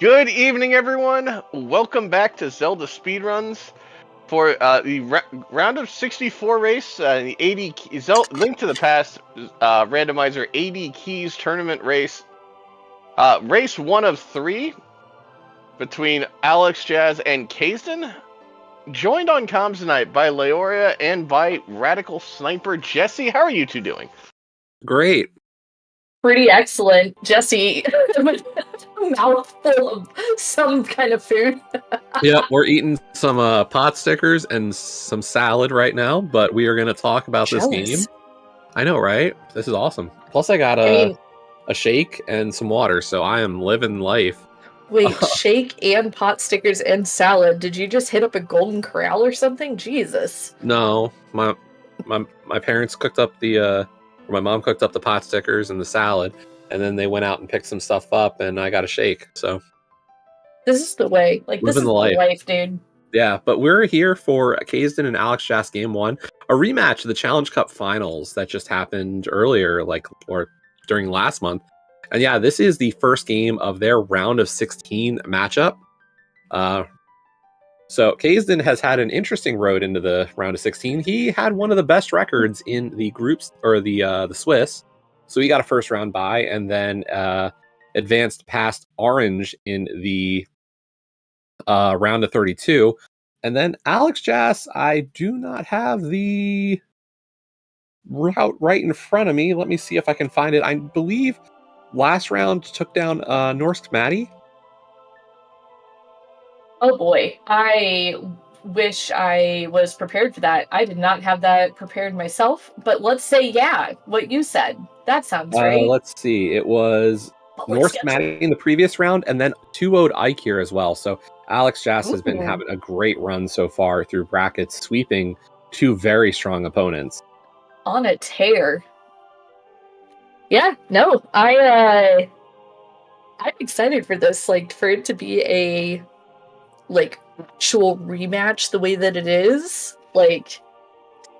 Good evening, everyone. Welcome back to Zelda Speedruns for the round of 64 race, the 80 Link to the Past randomizer 80 keys tournament race. Race 1 of 3 between Alexjas2 and Kaesden. Joined on comms tonight by Leoria and by Radical Sniper Jesse. How are you two doing? Great. Pretty excellent. Jesse, a mouthful of some kind of food. Yep, we're eating some pot stickers and some salad right now, but we are going to talk about this game. I know, right? This is awesome. Plus, I got a shake and some water, so I am living life. Wait, shake and pot stickers and salad. Did you just hit up a Golden Corral or something? Jesus. No, my parents cooked up my mom cooked up the pot stickers and the salad, and then they went out and picked some stuff up, and I got a shake. So this is the way. Like, this is the life, dude. Yeah, but we're here for Kaesden and Alexjas Game 1, a rematch of the Challenge Cup Finals that just happened earlier, or during last month. And yeah, this is the first game of their round of 16 matchup. So Kaesden has had an interesting road into the round of 16. He had one of the best records in the groups, or the Swiss. So he got a first round bye, and then advanced past Orange in the round of 32. And then Alexjas, I do not have the route right in front of me. Let me see if I can find it. I believe last round took down Norsk Maddie. Oh boy, I wish I was prepared for that. I did not have that prepared myself, but let's say, yeah, what you said. That sounds right. Let's see. It was Norsk Maddie in the previous round, and then 2-0'd Ike here as well. So Alexjas has been having a great run so far through brackets, sweeping two very strong opponents. On a tear. Yeah, no, I'm excited for this, for it to be a actual rematch the way that it is.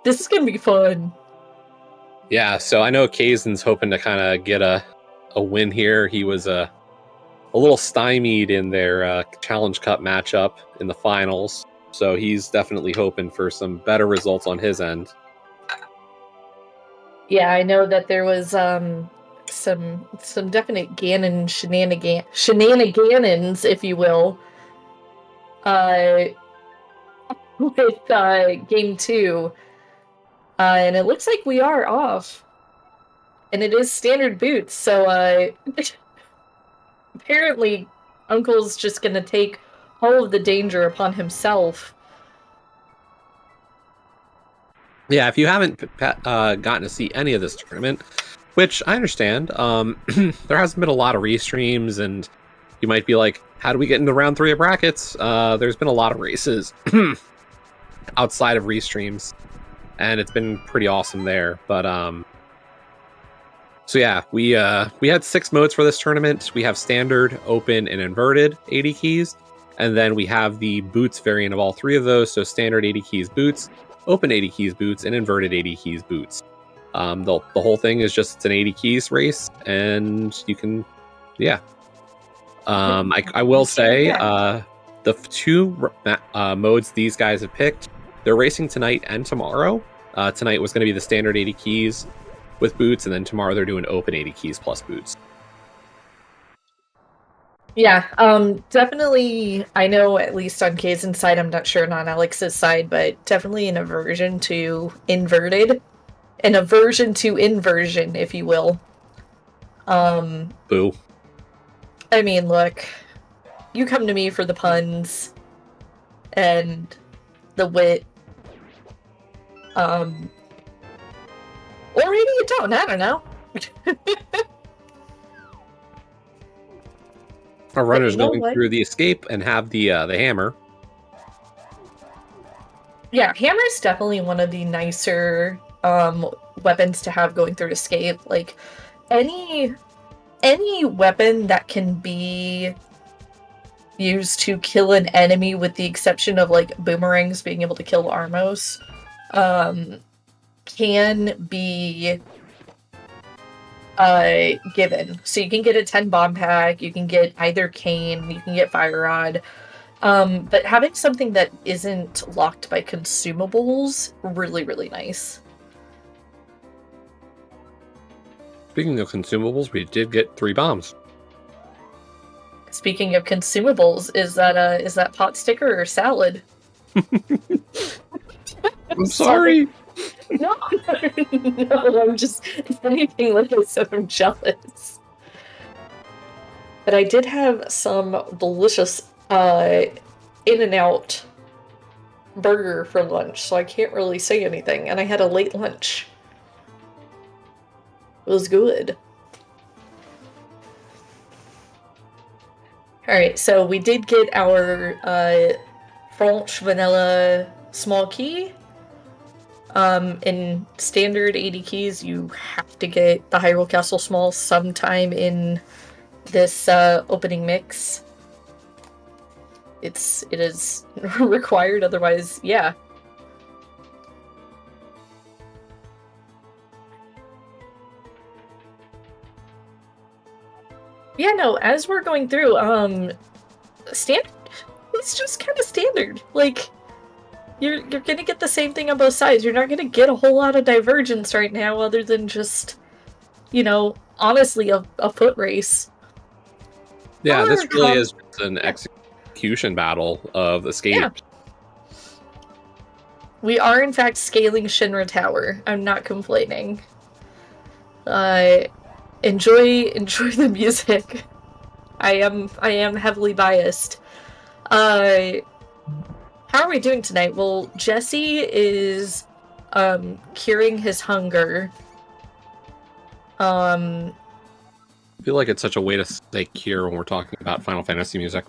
This is gonna be fun. Yeah, so I know Kaesden's hoping to kind of get a win here. He was a little stymied in their Challenge Cup matchup in the finals, so he's definitely hoping for some better results on his end. Yeah, I know that there was some definite Ganon shenanigans, if you will, with game 2, and it looks like we are off, and it is standard boots, so apparently Uncle's just gonna take all of the danger upon himself. Yeah, if you haven't gotten to see any of this tournament, which I understand, there hasn't been a lot of restreams, and you might be like, how do we get into round 3 of brackets? There's been a lot of races outside of restreams, and it's been pretty awesome there. But so yeah, we had 6 modes for this tournament. We have standard, open, and inverted 80 keys, and then we have the boots variant of all 3 of those. So standard 80 keys boots, open 80 keys boots, and inverted 80 keys boots. The whole thing is just, it's an 80 keys race, and you can, yeah. I will say, the 2 modes these guys have picked, they're racing tonight and tomorrow. Tonight was going to be the standard 80 keys with boots, and then tomorrow they're doing open 80 keys plus boots. Yeah, definitely, I know, at least on Kaesden's side, I'm not sure on Alex's side, but definitely an aversion to inverted. An aversion to inversion, if you will. Boo. I mean, look, you come to me for the puns and the wit. Or maybe you don't, I don't know. Our runner's going through the escape and have the hammer. Yeah, hammer is definitely one of the nicer weapons to have going through escape. Any weapon that can be used to kill an enemy, with the exception of boomerangs being able to kill Armos, can be given. So you can get a 10 bomb pack, you can get either cane, you can get fire rod. But having something that isn't locked by consumables, really, really nice. Speaking of consumables, we did get 3 bombs. Speaking of consumables, is that pot sticker or salad? I'm sorry. No, no, I'm just, if anything, like I said, I'm jealous. But I did have some delicious In-N-Out burger for lunch, so I can't really say anything. And I had a late lunch. It was good. Alright, so we did get our French vanilla small key. In standard 80 keys, you have to get the Hyrule Castle small sometime in this opening mix. It is required, otherwise, yeah. Yeah, no, as we're going through, standard, it's just kind of standard. Like, you're gonna get the same thing on both sides. You're not gonna get a whole lot of divergence right now, other than just, you know, honestly, a foot race. Yeah, this really is an execution battle of Escape. Yeah. We are, in fact, scaling Shinra Tower. I'm not complaining. Enjoy the music. I am heavily biased. How are we doing tonight? Well, Jesse is curing his hunger. I feel like it's such a way to say cure when we're talking about Final Fantasy music.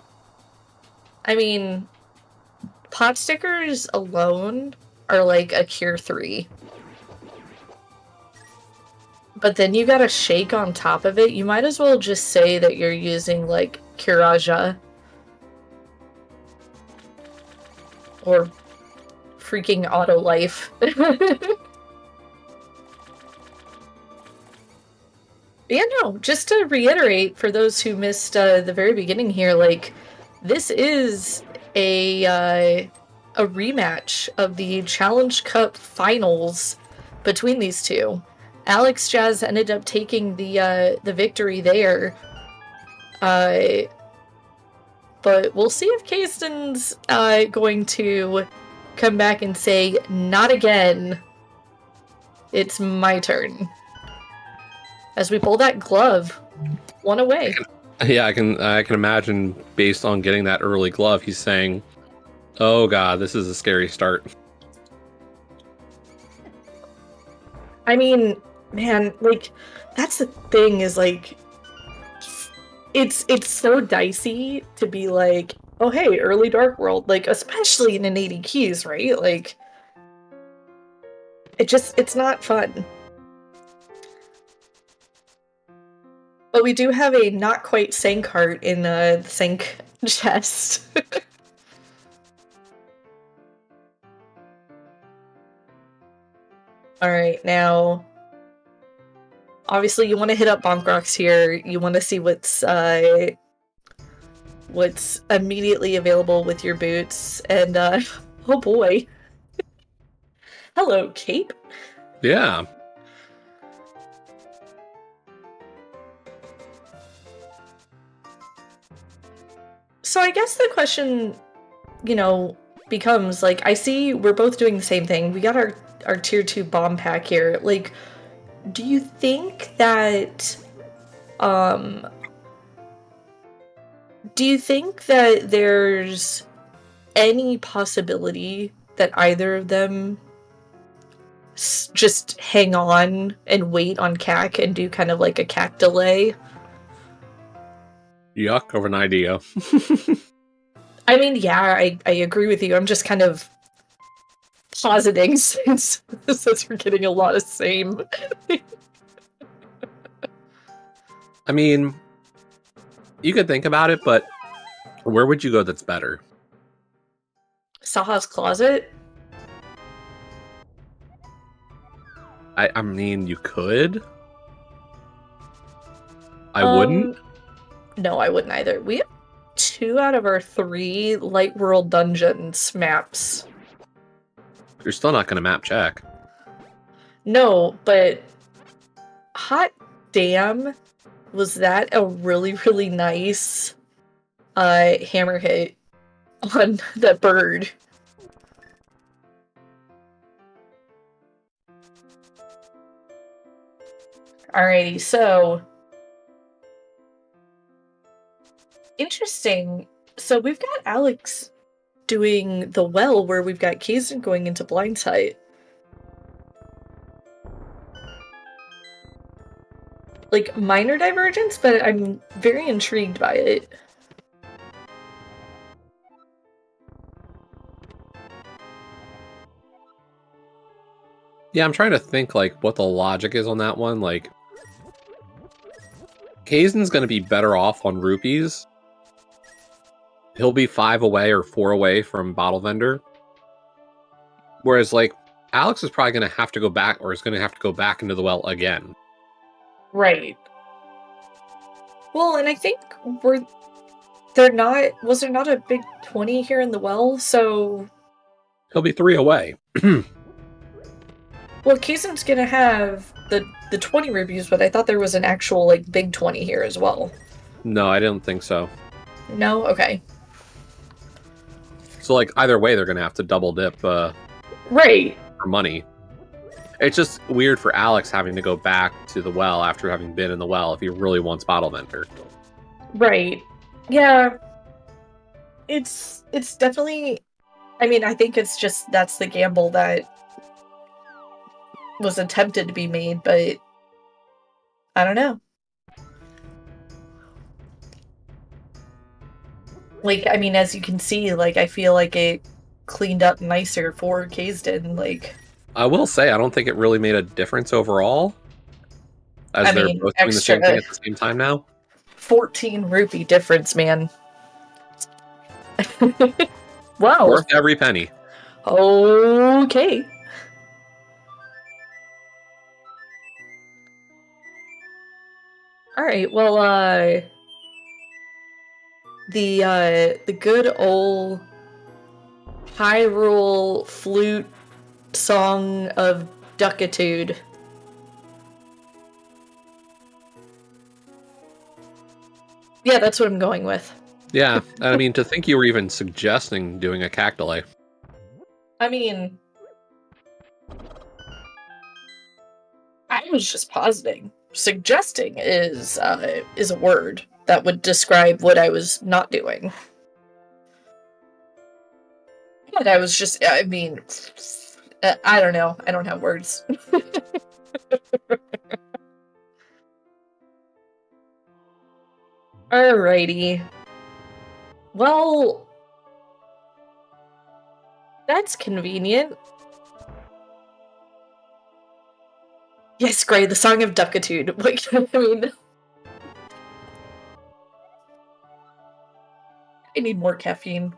I mean, pot stickers alone are like a cure 3. But then you gotta shake on top of it. You might as well just say that you're using, like, Curaja. Or freaking Auto Life. Yeah, no, just to reiterate, for those who missed the very beginning here, like, this is a rematch of the Challenge Cup finals between these two. Alexjas ended up taking the victory there. But we'll see if Kaesden's going to come back and say, not again. It's my turn. As we pull that glove, one away. Yeah, I can imagine, based on getting that early glove, he's saying, oh god, this is a scary start. I mean, man, like, that's the thing, is like, it's so dicey to be like, oh hey, early Dark World, like, especially in an 80 keys, right? Like, it's not fun. But we do have a not quite Sank heart in the Sank chest. Alright, now, obviously you want to hit up Bonk Rocks here. You want to see what's immediately available with your boots. And, oh boy. Hello, Cape. Yeah. So I guess the question, you know, becomes, like, I see we're both doing the same thing. We got our tier 2 bomb pack here. Like, do you think that there's any possibility that either of them just hang on and wait on CAC and do kind of like a CAC delay? Yuck of an idea. I mean, yeah, I agree with you. I'm just kind of positing since we're getting a lot of same. I mean, you could think about it, but where would you go that's better? Saha's Closet? I mean, you could. I wouldn't. No, I wouldn't either. We have 2 out of our 3 Light World Dungeons maps. You're still not going to map check. No, but hot damn, was that a really, really nice hammer hit on that bird. Alrighty, so interesting. So we've got Alex doing the well where we've got Kaesden going into blind sight. Like, minor divergence, but I'm very intrigued by it. Yeah, I'm trying to think, like, what the logic is on that one. Like, Kaesden's going to be better off on rupees. He'll be 5 away or 4 away from Bottle Vendor. Whereas, like, Alex is probably going to have to go back, or is going to have to go back into the well again. Right. Well, and I think was there not a big 20 here in the well, so... He'll be 3 away. Well, Kaesden's gonna have the 20 rupees, but I thought there was an actual, like, big 20 here as well. No, I didn't think so. No? Okay. So, like, either way, they're going to have to double dip Right. for money. It's just weird for Alex having to go back to the well after having been in the well if he really wants Bottle Vendor. Right. Yeah. It's definitely... I mean, I think it's just that's the gamble that was attempted to be made, but I don't know. Like, I mean, as you can see, like, I feel like it cleaned up nicer for Kaesden, like... I will say, I don't think it really made a difference overall. As they're both doing the same thing at the same time now. 14 rupee difference, man. Wow. Worth every penny. Okay. Alright, well, the good old Hyrule flute song of duckitude. Yeah, that's what I'm going with. Yeah, I mean, to think you were even suggesting doing a cactile. I mean... I was just positing. Suggesting is a word that would describe what I was not doing. But I was just, I mean, I don't know. I don't have words. Alrighty. Well, that's convenient. Yes, Gray, the Song of Duckitude. Like, I mean... I need more caffeine.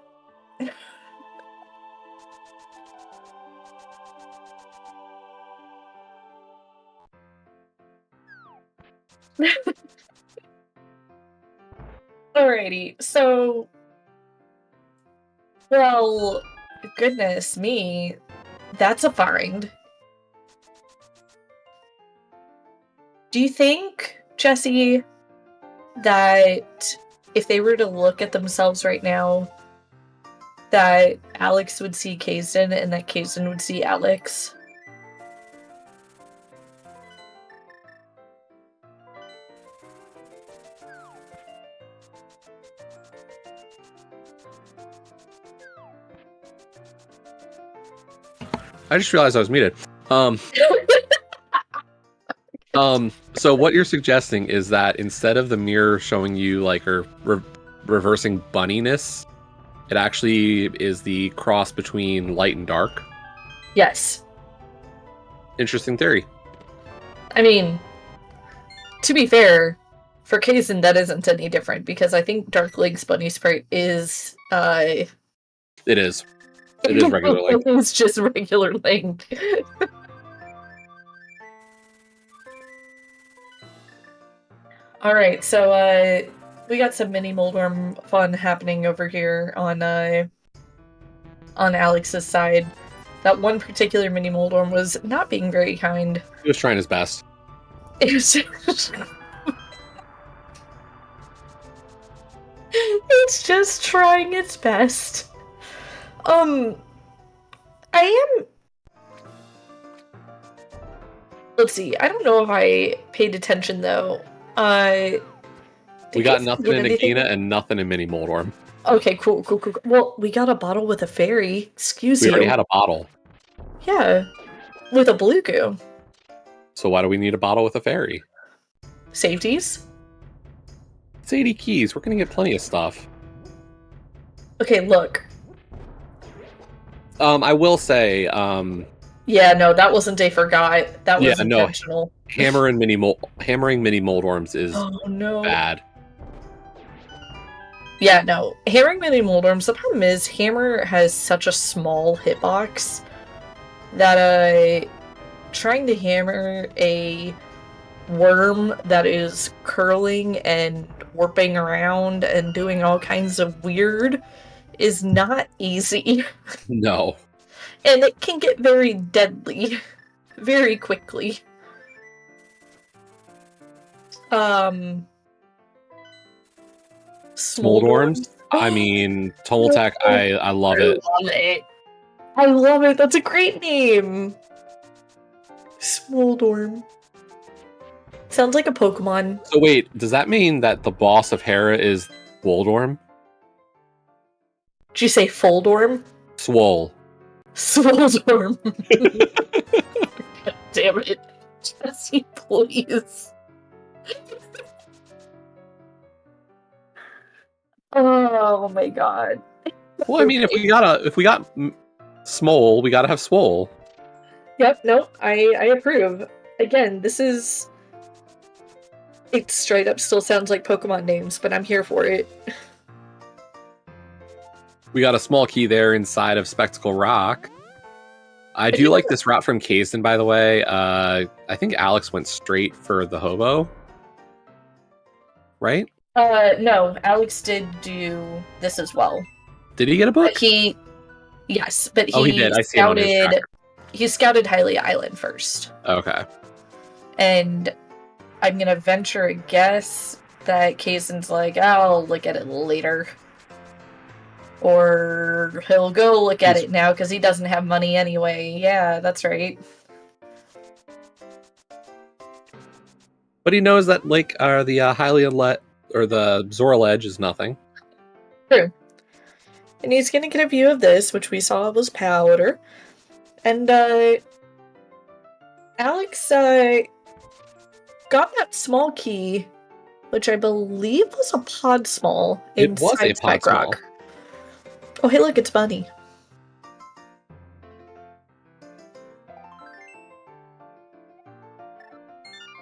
Alrighty, so... Well, goodness me, that's a find. Do you think, Jesse, that if they were to look at themselves right now, that Alex would see Kaesden and that Kaesden would see Alex? I just realized I was muted. So what you're suggesting is that instead of the mirror showing you like reversing bunniness, it actually is the cross between light and dark? Yes. Interesting theory. I mean, to be fair, for Kaesden that isn't any different, because I think Dark Link's bunny sprite is, It is. It is regular Link. It's just regular Link. All right, so we got some mini Moldworm fun happening over here on Alex's side. That one particular mini Moldworm was not being very kind. He was trying his best. It's just trying its best. I am. Let's see. I don't know if I paid attention though. We got nothing in Akina and nothing in Mini Moldworm. Okay, cool. Well, we got a bottle with a fairy. Excuse you. We already had a bottle. Yeah, with a blue goo. So why do we need a bottle with a fairy? Safeties? It's 80 keys. We're gonna get plenty of stuff. Okay, look. I will say, yeah, no, that wasn't a forgot. That was intentional. No. Hammering mini Moldworms is bad. Yeah, no. Hammering mini Moldworms, the problem is Hammer has such a small hitbox that trying to hammer a worm that is curling and warping around and doing all kinds of weird is not easy. No. And it can get very deadly very quickly. Smoldworms? I mean, Tomoltech, I love it. I love it. That's a great name. Smoldworm. Sounds like a Pokemon. So wait, does that mean that the boss of Hera is Woldworm? Did you say Foldworm? Swole. Swoldworm. God damn it. Jesse, please. Oh my god. Well, I mean, if we got Smole, we gotta have Swole. Yep, no, I approve. Again, it straight up still sounds like Pokemon names, but I'm here for it. We got a small key there inside of Spectacle Rock. I do like this route from Kaesden, by the way. I think Alex went straight for the hobo. Right? No, Alex did do this as well. Did he get a book? Yes, but he did. I see it on his tracker. He scouted Hylia Island first. Okay. And I'm gonna venture a guess that Kaesden's like, I'll look at it later. Or he'll go look at it now because he doesn't have money anyway. Yeah, that's right. But he knows that the Hylia or the Zora Ledge is nothing. True. And he's gonna get a view of this, which we saw was powder. And Alex got that small key, which I believe was a pod small. It was a pod small. Oh, hey, look, it's Bunny.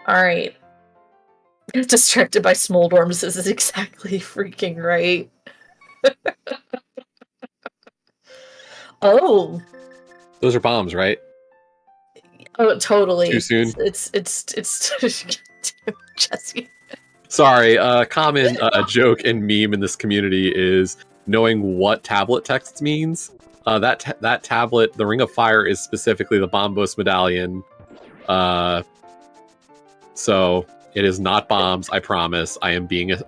Alright. Distracted by Smoldworms, this is exactly freaking right. Oh. Those are bombs, right? Oh, totally. Too soon? It's Jesse. Sorry, common joke and meme in this community is knowing what tablet text means. That tablet, the Ring of Fire, is specifically the Bombos medallion. So it is not bombs, I promise. I am being an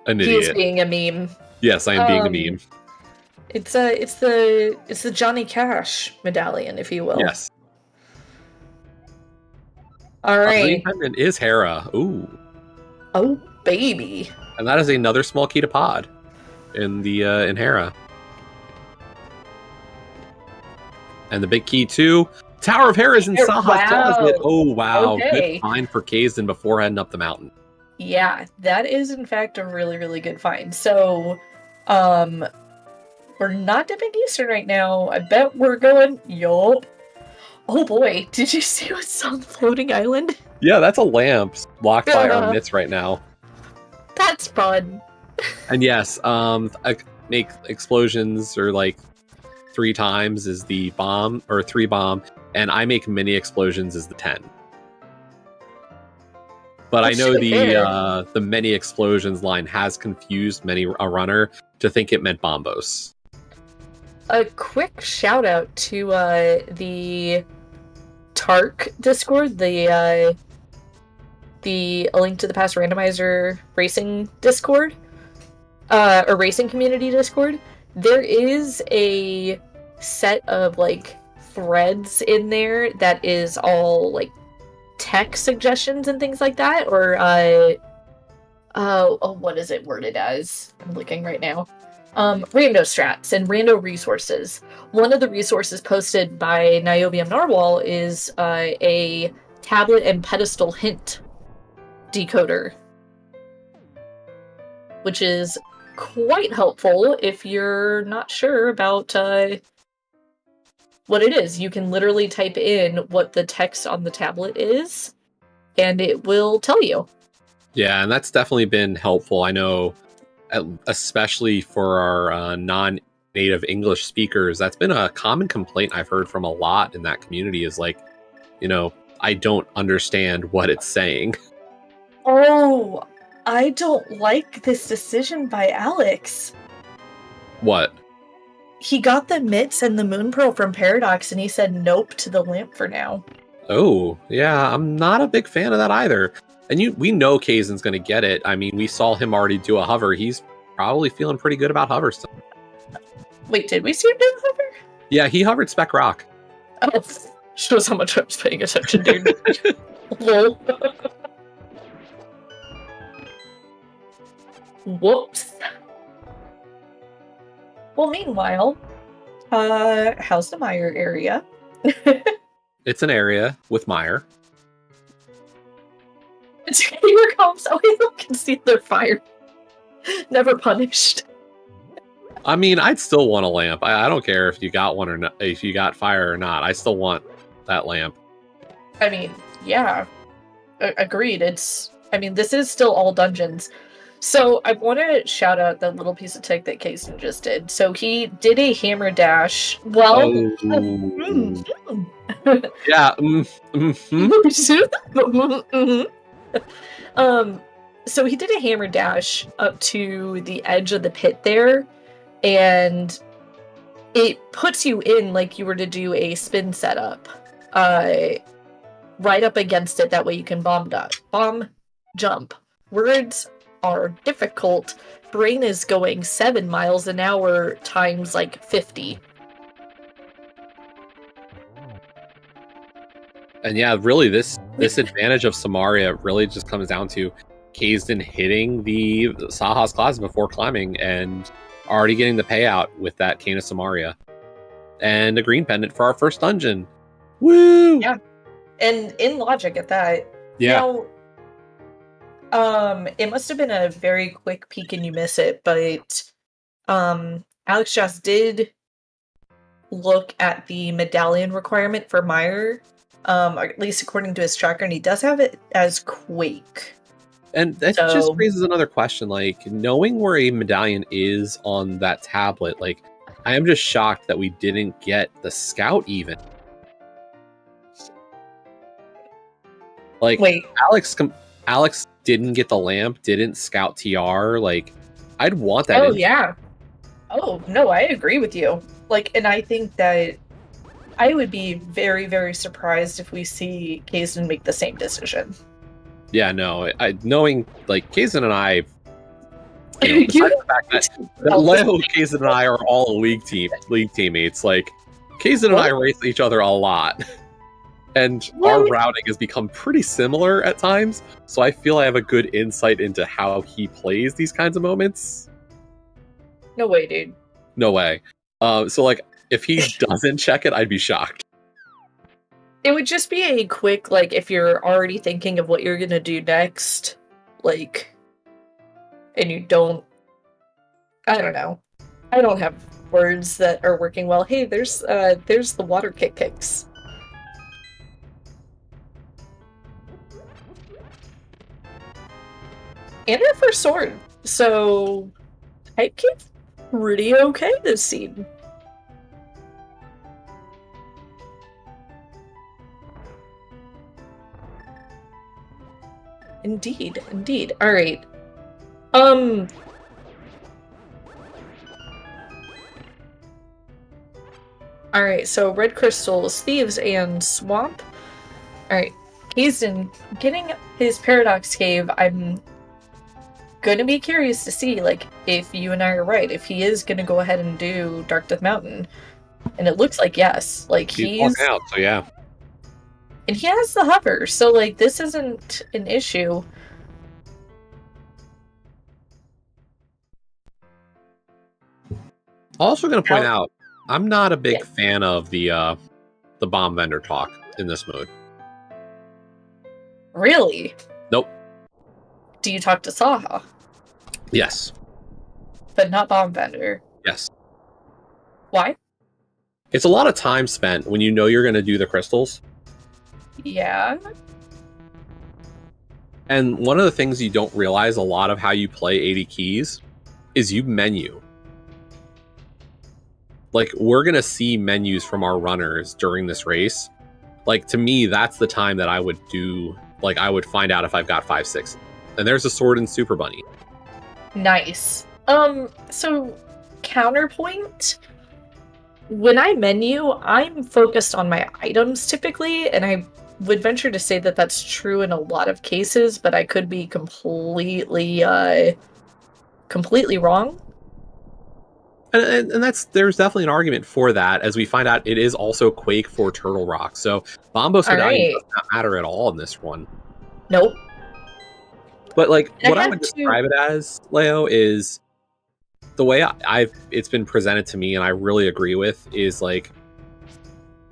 idiot. He is being a meme. Yes, I am being a meme. It's the Johnny Cash medallion, if you will. Yes. All right. It is Hera. Ooh. Oh, baby. And that is another small key to pod in Hera. And the big key too. Tower of Hera is in Saha. Wow. Oh wow. Okay. Good find for Kaesden before heading up the mountain. Yeah, that is in fact a really, really good find. So we're not dipping eastern right now. I bet we're going yup. Oh boy, did you see what's on the floating island? Yeah, that's a lamp blocked by our mitts right now. That's fun. And yes, I make explosions or 3 times is the bomb, or 3 bomb, and I make mini explosions is the 10. But I know To be fair, the many explosions line has confused a runner to think it meant bombos. a quick shout out to the Tark Discord, the A Link to the Past randomizer racing Discord, or racing community Discord. There is a set of like threads in there that is all like tech suggestions and things like that, or what is it worded as? I'm looking right now. Rando strats and rando resources. One of the resources posted by Niobium Narwhal is a tablet and pedestal hint decoder, which is quite helpful if you're not sure about what it is. You can literally type in what the text on the tablet is, and it will tell you. Yeah, and that's definitely been helpful. I know, especially for our non-native English speakers, that's been a common complaint I've heard from a lot in that community is like, I don't understand what it's saying. Oh, I don't like this decision by Alex. What? He got the mitts and the moon pearl from Paradox, and he said nope to the lamp for now. Oh, yeah, I'm not a big fan of that either. And we know Kaesden's going to get it. I mean, we saw him already do a hover. He's probably feeling pretty good about hover still. Wait, did we see him do a hover? Yeah, he hovered Spec Rock. Oh, shows how much I was paying attention, dude. Lol. Whoops. Well, meanwhile, how's the Meyer area? It's an area with Meyer. It's here comes. Oh, you can see their fire. Never punished. I mean, I'd still want a lamp. I don't care if you got one or not, if you got fire or not. I still want that lamp. I mean, yeah, agreed. This is still all dungeons. So I want to shout out that little piece of tech that Kaesden just did. So he did a hammer dash. Well, yeah. So he did a hammer dash up to the edge of the pit there, and it puts you in like you were to do a spin setup, right up against it. That way you can bomb jump. Words are difficult. Brain is going 7 miles an hour times like 50. And yeah, really, this advantage of Samaria really just comes down to Kaesden hitting the Saha's class before climbing and already getting the payout with that Cane of Samaria. And a green pendant for our first dungeon. Woo! Yeah. And in logic at that. Yeah. Now, it must have been a very quick peek and you miss it, but Alexjas did look at the medallion requirement for Meyer, or at least according to his tracker, and he does have it as Quake. And that just raises another question, like, knowing where a medallion is on that tablet, like, I am just shocked that we didn't get the scout even. Like, wait, Alex didn't get the lamp, didn't scout TR, like, I'd want that. Oh, yeah. Oh, no, I agree with you. Like, and I think that I would be very, very surprised if we see Kaesden make the same decision. Yeah, no, knowing, like, Kaesden and I, the fact that Leo, Kaesden, and I are all league teammates, like, Kaesden and I race each other a lot. And our routing has become pretty similar at times, so I feel I have a good insight into how he plays these kinds of moments. No way, dude. No way. So, like, if he doesn't check it, I'd be shocked. It would just be a quick, like, if you're already thinking of what you're gonna do next, like, and you don't, I don't know. I don't have words that are working well. Hey, there's the water kicks. And her first sword. So, I keep pretty okay this scene. Indeed, indeed. All right. All right. So red crystals, thieves, and swamp. All right. Kaesden getting his paradox cave. I'm gonna be curious to see, like, if you and I are right. If he is gonna go ahead and do Dark Death Mountain, and it looks like yes. Like He's walking out, so yeah. And he has the hover, so like this isn't an issue. Also going to point out, I'm not a big fan of the bomb vendor talk in this mode. Really? Nope. Do you talk to Saha? Yes. But not bomb vendor? Yes. Why? It's a lot of time spent when you know you're going to do the crystals. Yeah. And one of the things you don't realize a lot of how you play 80 keys is you menu. Like, we're going to see menus from our runners during this race. Like, to me, that's the time that I would do, like, I would find out if I've got 5-6. And there's a sword and Super Bunny. Nice. So, counterpoint. When I menu, I'm focused on my items typically, and I would venture to say that that's true in a lot of cases, but I could be completely wrong. And there's definitely an argument for that, as we find out it is also Quake for Turtle Rock. So Bombos Medallion does not matter at all in this one. Nope. But like, what I would describe it as, Leo, is the way it's been presented to me, and I really agree with, is like,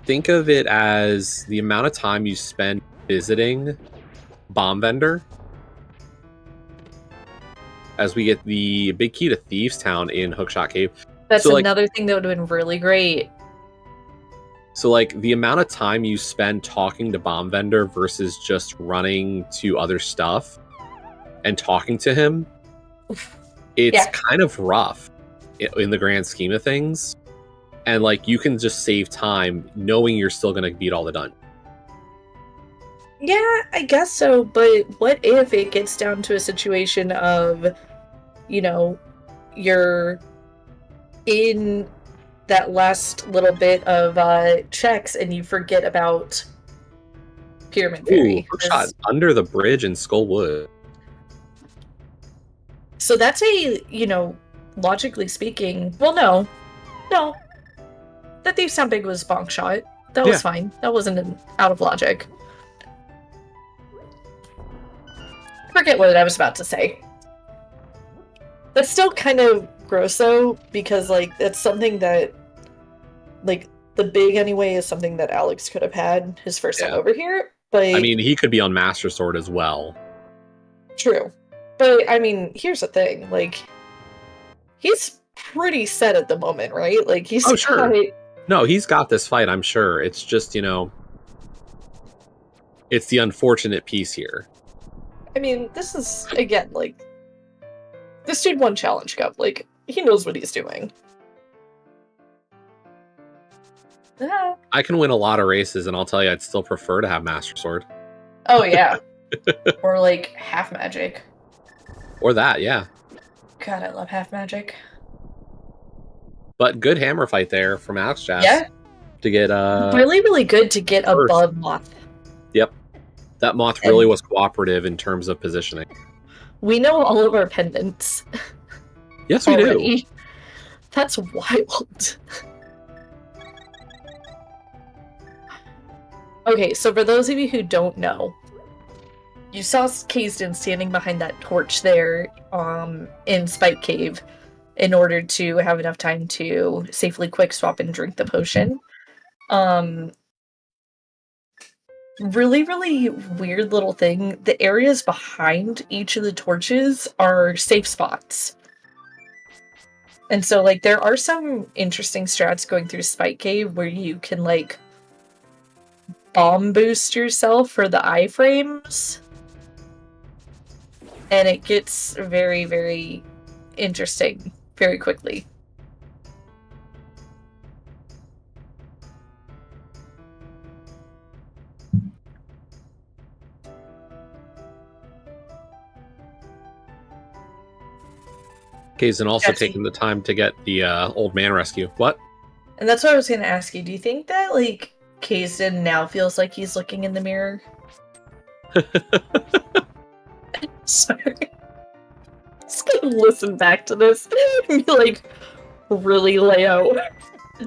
think of it as the amount of time you spend visiting Bomb Vendor as we get the big key to Thieves Town in Hookshot Cave. That's so, another thing that would have been really great. So, like, the amount of time you spend talking to Bomb Vendor versus just running to other stuff and talking to him, it's kind of rough in the grand scheme of things. And, like, you can just save time knowing you're still going to beat all the dungeons. Yeah, I guess so, but what if it gets down to a situation of, you know, you're in that last little bit of checks and you forget about Pyramid Fairy? Shot under the bridge in Skullwood. So that's a, you know, logically speaking, well, no. That Thieves Town Big was bonk shot. That was fine. That wasn't out of logic. Forget what I was about to say. That's still kind of gross though, because like that's something that, like, the big anyway is something that Alex could have had his first time over here. But I mean, he could be on Master Sword as well. True. But I mean, here's the thing, like, he's pretty set at the moment, right? Like, he's No, he's got this fight, I'm sure. It's just, you know, it's the unfortunate piece here. I mean, this is, again, like, this dude won Challenge Cup. Like, he knows what he's doing. I can win a lot of races, and I'll tell you, I'd still prefer to have Master Sword. Oh, yeah. Or, like, Half Magic. Or that, yeah. God, I love Half Magic. But good hammer fight there from Alexjas2. Yeah. To get, really, really good to get above Moth. Yep. That Moth really was cooperative in terms of positioning. We know all of our pendants. Yes, we do. That's wild. Okay, so for those of you who don't know, you saw Kaesden standing behind that torch there in Spike Cave in order to have enough time to safely quick swap and drink the potion. Really, really weird little thing. The areas behind each of the torches are safe spots. And so, like, there are some interesting strats going through Spike Cave where you can, like, bomb boost yourself for the iframes. And it gets very, very interesting very quickly. Kaesden also Jesse. taking the time to get the old man rescue. What? And that's what I was going to ask you. Do you think that, like, Kaesden now feels like he's looking in the mirror? Sorry. Just gonna listen back to this and be like, really, Leo?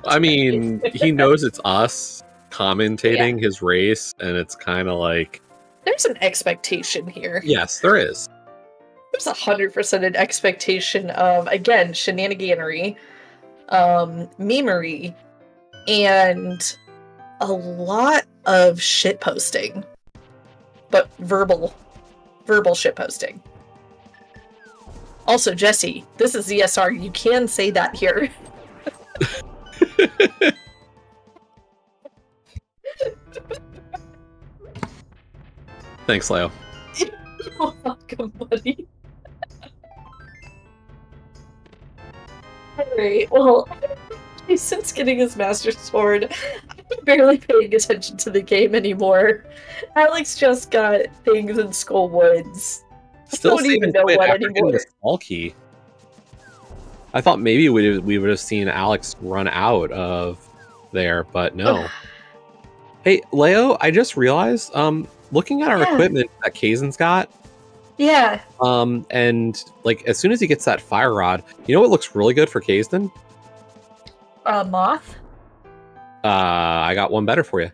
I mean, he knows it's us commentating his race, and it's kind of like... There's an expectation here. Yes, there is. There's 100% an expectation of, again, shenaniganery, memery, and a lot of shitposting. But verbal shitposting. Also, Jesse, this is ZSR. You can say that here. Thanks, Leo. You're welcome, buddy. Alright, well, since getting his Master Sword, I'm barely paying attention to the game anymore. Alex just got things in Skullwoods. Still don't even know what anymore. The small key. I thought maybe we would have seen Alex run out of there, but no. Hey, Leo, I just realized, looking at our equipment that Kaesden's got, and like as soon as he gets that fire rod, you know what looks really good for Kaesden? Moth? I got one better for you.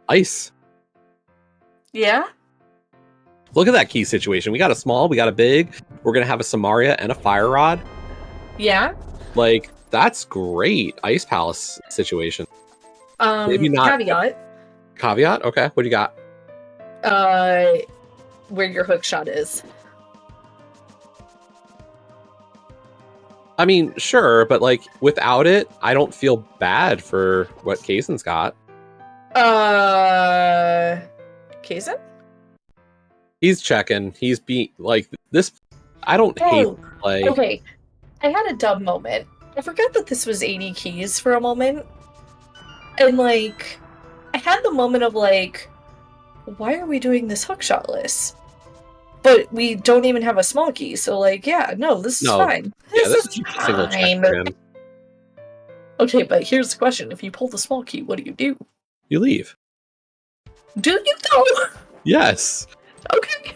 Ice. Yeah? Look at that key situation. We got a small, we got a big, we're gonna have a Samaria and a fire rod. Yeah? Like, that's great. Ice Palace situation. Maybe not. Caveat? Okay, what do you got? Where your hook shot is. I mean, sure, but like, without it, I don't feel bad for what Kaesden's got. Kaesden? He's checking. He's being like this. I don't hate play. Okay, I had a dumb moment. I forgot that this was 80 keys for a moment. And like, I had the moment of like, why are we doing this hookshot list? But we don't even have a small key, so like, yeah, no, this is fine. This is single check for him. Okay, but here's the question. If you pull the small key, what do? You leave. Do you though? Yes. Okay.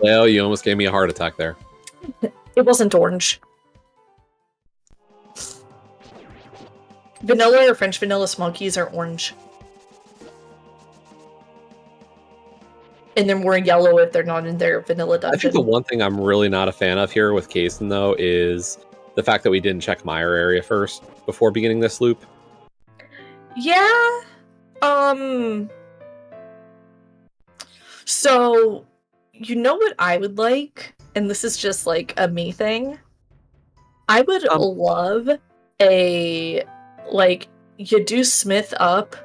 Leo, you almost gave me a heart attack there. It wasn't orange. Vanilla or French vanilla small keys are orange. And then we're yellow if they're not in their vanilla dungeon. I think the one thing I'm really not a fan of here with Kaesden, though, is the fact that we didn't check Meyer area first before beginning this loop. Yeah. So, you know what I would like? And this is just like a me thing. I would love a, like, you do Smith up,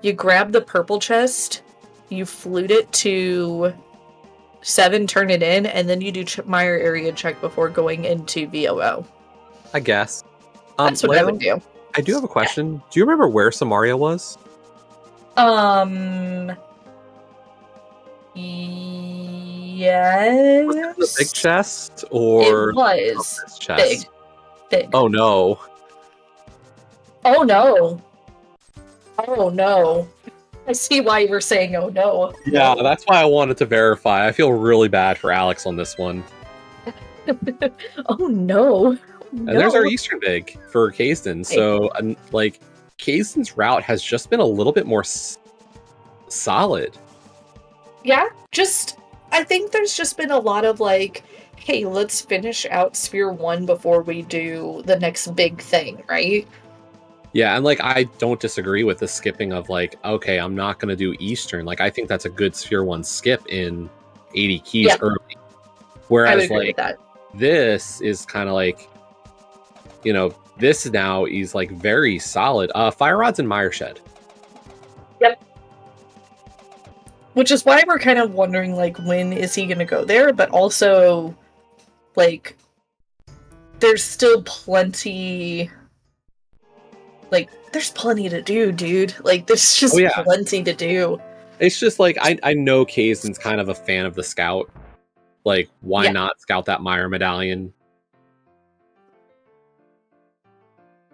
you grab the purple chest, you flute it to 7, turn it in, and then you do Meyer area check before going into VOO. I guess. That's what I would do. I do have a question. Yeah. Do you remember where Samaria was? Yes. Was it the big chest or it was this chest? Big. Oh no. Oh no. Oh no. I see why you were saying oh no. Yeah, that's why I wanted to verify. I feel really bad for Alex on this one. Oh no. And there's our Eastern big for Kaesden. So, like, Kaesden's route has just been a little bit more solid. Yeah, I think there's just been a lot of, like, hey, let's finish out Sphere 1 before we do the next big thing, right? Yeah, and, like, I don't disagree with the skipping of, like, okay, I'm not going to do Eastern. Like, I think that's a good Sphere 1 skip in 80 keys early. Whereas, like, this is kind of like, you know, this now is like very solid. Fire Rod's in Mire Shed. Yep. Which is why we're kind of wondering, like, when is he going to go there? But also, like, there's still plenty... Like, there's plenty to do, dude. Like, there's just plenty to do. It's just like I know Kaesden's kind of a fan of the scout. Like, why not scout that Meyer medallion?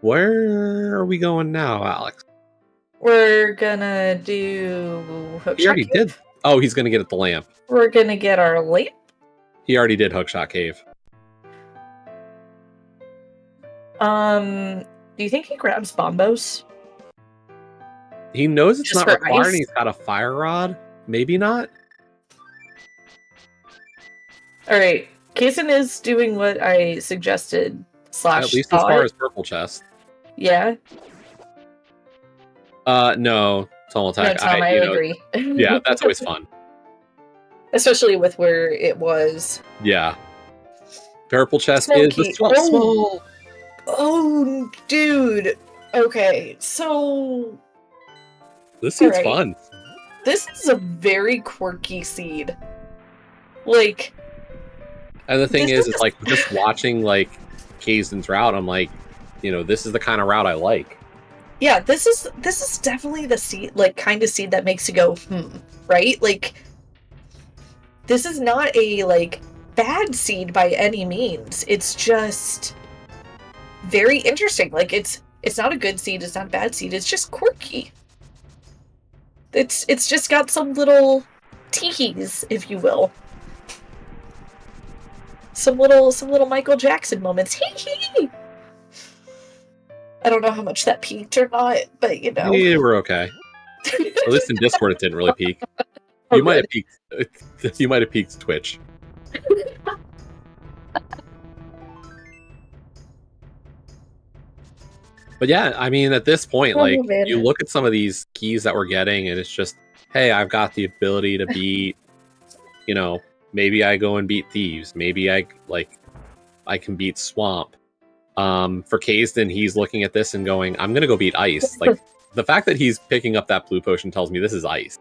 Where are we going now, Alex? We're gonna do hookshot. He already did. Oh, he's gonna get at the lamp. We're gonna get our lamp. He already did Hookshot Cave. Do you think he grabs bombos? He knows it's Just not for required. ice? And he's got a fire rod. Maybe not. All right, Kaesden is doing what I suggested. At least as far as purple chest. Yeah. No, Tonal No, attack. Tom, I agree. Yeah, that's always fun. Especially with where it was. Yeah. Purple chest Smoky. is the small. Oh, dude. Okay, so This seems Alright. fun. this is a very quirky seed. Like, And the thing This is, is- it's like just watching like Kaesden's route. I'm like, this is the kind of route I like. yeah, this is definitely the seed, like, kind of seed that makes you go, right? Like, this is not a, like, bad seed by any means. It's just very interesting. Like, it's not a good seed, it's not a bad seed, it's just quirky. It's just got some little teehees, if you will. Some little Michael Jackson moments. Hee hee! I don't know how much that peaked or not, but Yeah, we're okay. At least in Discord, it didn't really peak. Oh, You might have peaked. You might have peaked Twitch. But yeah, I mean, at this point, Oh, like, man. you look at some of these keys that we're getting, and it's just, hey, I've got the ability to beat, maybe I go and beat Thieves. Maybe I can beat Swamp. For Kaesden, he's looking at this and going, I'm going to go beat Ice. Like, the fact that he's picking up that blue potion tells me this is Ice.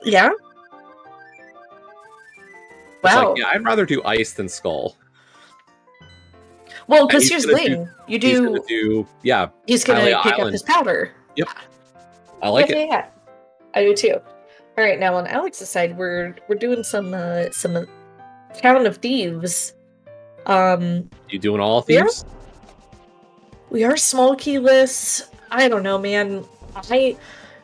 Yeah? It's Wow. like, yeah, I'd rather do Ice than Skull. Well, because he's here's the gonna thing. He's going to do, yeah, He's gonna Hylia pick up Island. his powder. Yep. I like it. Yeah. I do too. All right, now on Alex's side, we're doing some Town of Thieves. You doing all Yeah. Thieves? We are small keyless. I don't know, man.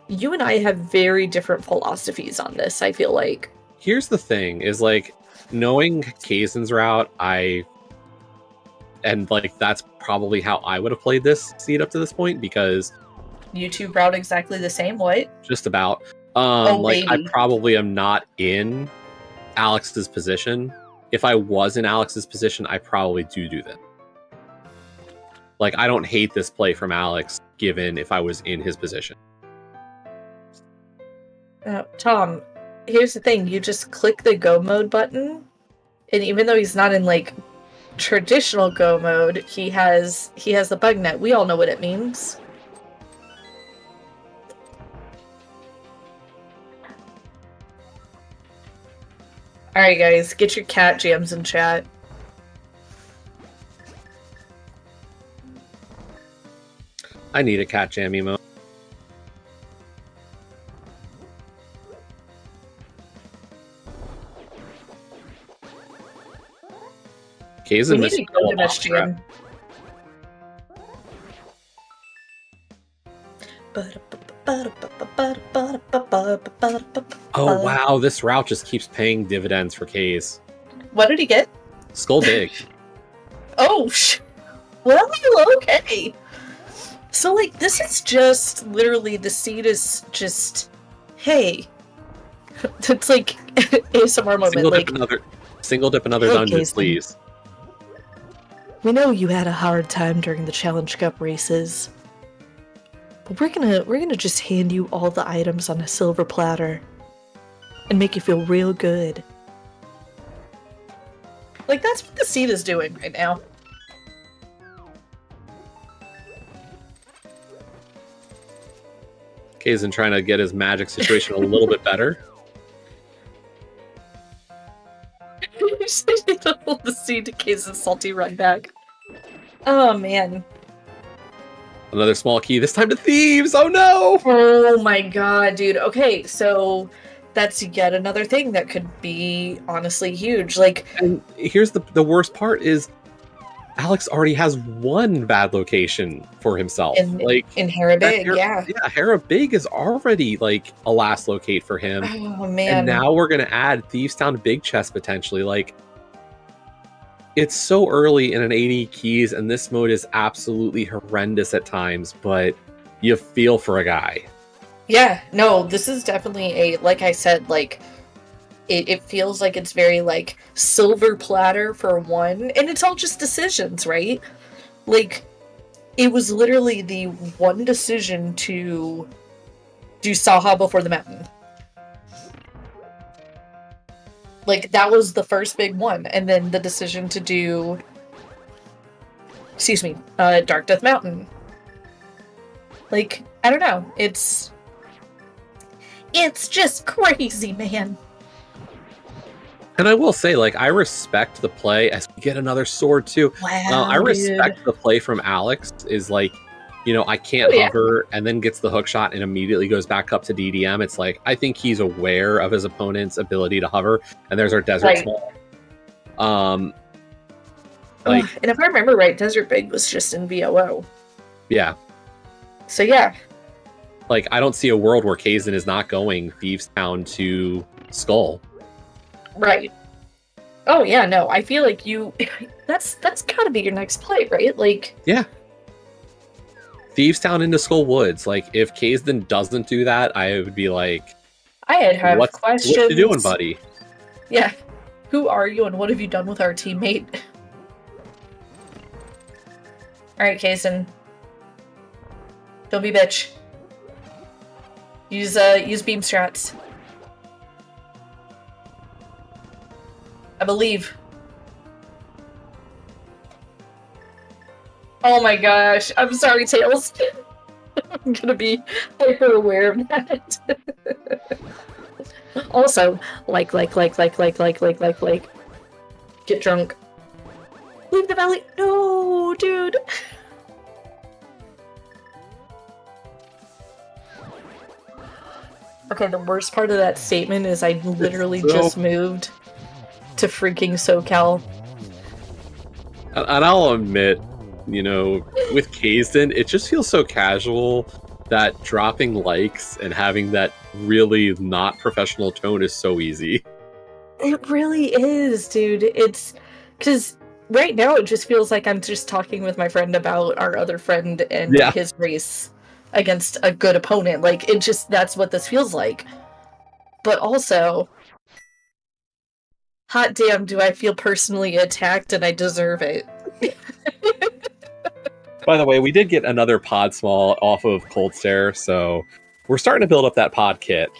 You and I have very different philosophies on this, I feel like. Here's the thing, is like, knowing Kaesden's route, that's probably how I would have played this seed up to this point, because You two route exactly the same, what? just about, Oh, I baby. probably am not in Alex's position. If I was in Alex's position, I probably do this. Like, I don't hate this play from Alex, given if I was in his position. Tom, here's the thing. You just click the go mode button, and even though he's not in, like, traditional go mode, he has the bug net. We all know what it means. Alright, guys, get your cat jams in chat. I need a cat jam emo. Kaesden We need missed a golden a lot. jam. Oh wow, this route just keeps paying dividends for Kaes. What did he get? Skull Dig. Oh, well, okay. So, like, this is just literally the seed is just, hey, it's like ASMR moment. Single dip another Hey, dungeon, Kaesden. please. We know you had a hard time during the Challenge Cup races, but we're gonna just hand you all the items on a silver platter and make you feel real good. Like, that's what the seed is doing right now. Kaesden trying to get his magic situation a little bit better. You just need to hold the seed in case of salty run back. Oh man. Another small key, this time to thieves! Oh no! Oh my god, dude. Okay, so that's yet another thing that could be honestly huge. Like, and here's the worst part is Alex already has one bad location for himself. in Harabig, yeah. Yeah, Harabig is already like a last locate for him. Oh man. And now we're gonna add Thieves Town to Big Chest potentially. Like, it's so early in an 80 keys, and this mode is absolutely horrendous at times, but you feel for a guy. Yeah, no, this is definitely like I said, like, it feels like it's very, like, silver platter for one, and it's all just decisions, right? Like, it was literally the one decision to do Saha before the mountain. Like, that was the first big one, and then the decision to do, Dark Death Mountain. Like, I don't know, it's just crazy, man. And I will say, like, I respect the play as we get another sword too. Wow, I respect the play from Alex is like, you know, I can't hover and then gets the hook shot and immediately goes back up to DDM. It's like, I think he's aware of his opponent's ability to hover, and there's our Desert Small. Like, and if I remember right, Desert Big was just in VOO. Yeah. So yeah. Like, I don't see a world where Kaesden is not going Thieves Town to Skull. Right. Oh yeah, no, I feel like that's gotta be your next play, right? Like, yeah. Thieves Town into Skull Woods. Like, if Kaesden doesn't do that, I would be like, I'd have questions. What you doing, buddy? Yeah. Who are you and what have you done with our teammate? Alright, Kaesden. Don't be bitch. Use beam strats. I believe. Oh my gosh. I'm sorry, Tails. I'm gonna be hyper aware of that. Also, like. Get drunk. Leave the valley. No, dude. Okay, the worst part of that statement is I literally just moved to freaking SoCal. And I'll admit, you know, with Kaesden, it just feels so casual that dropping likes and having that really not professional tone is so easy. It really is, dude. It's because right now it just feels like I'm just talking with my friend about our other friend and his race against a good opponent. Like, it just, that's what this feels like. But also, hot damn, do I feel personally attacked and I deserve it. By the way, we did get another pod small off of Cold Stare, so we're starting to build up that pod kit.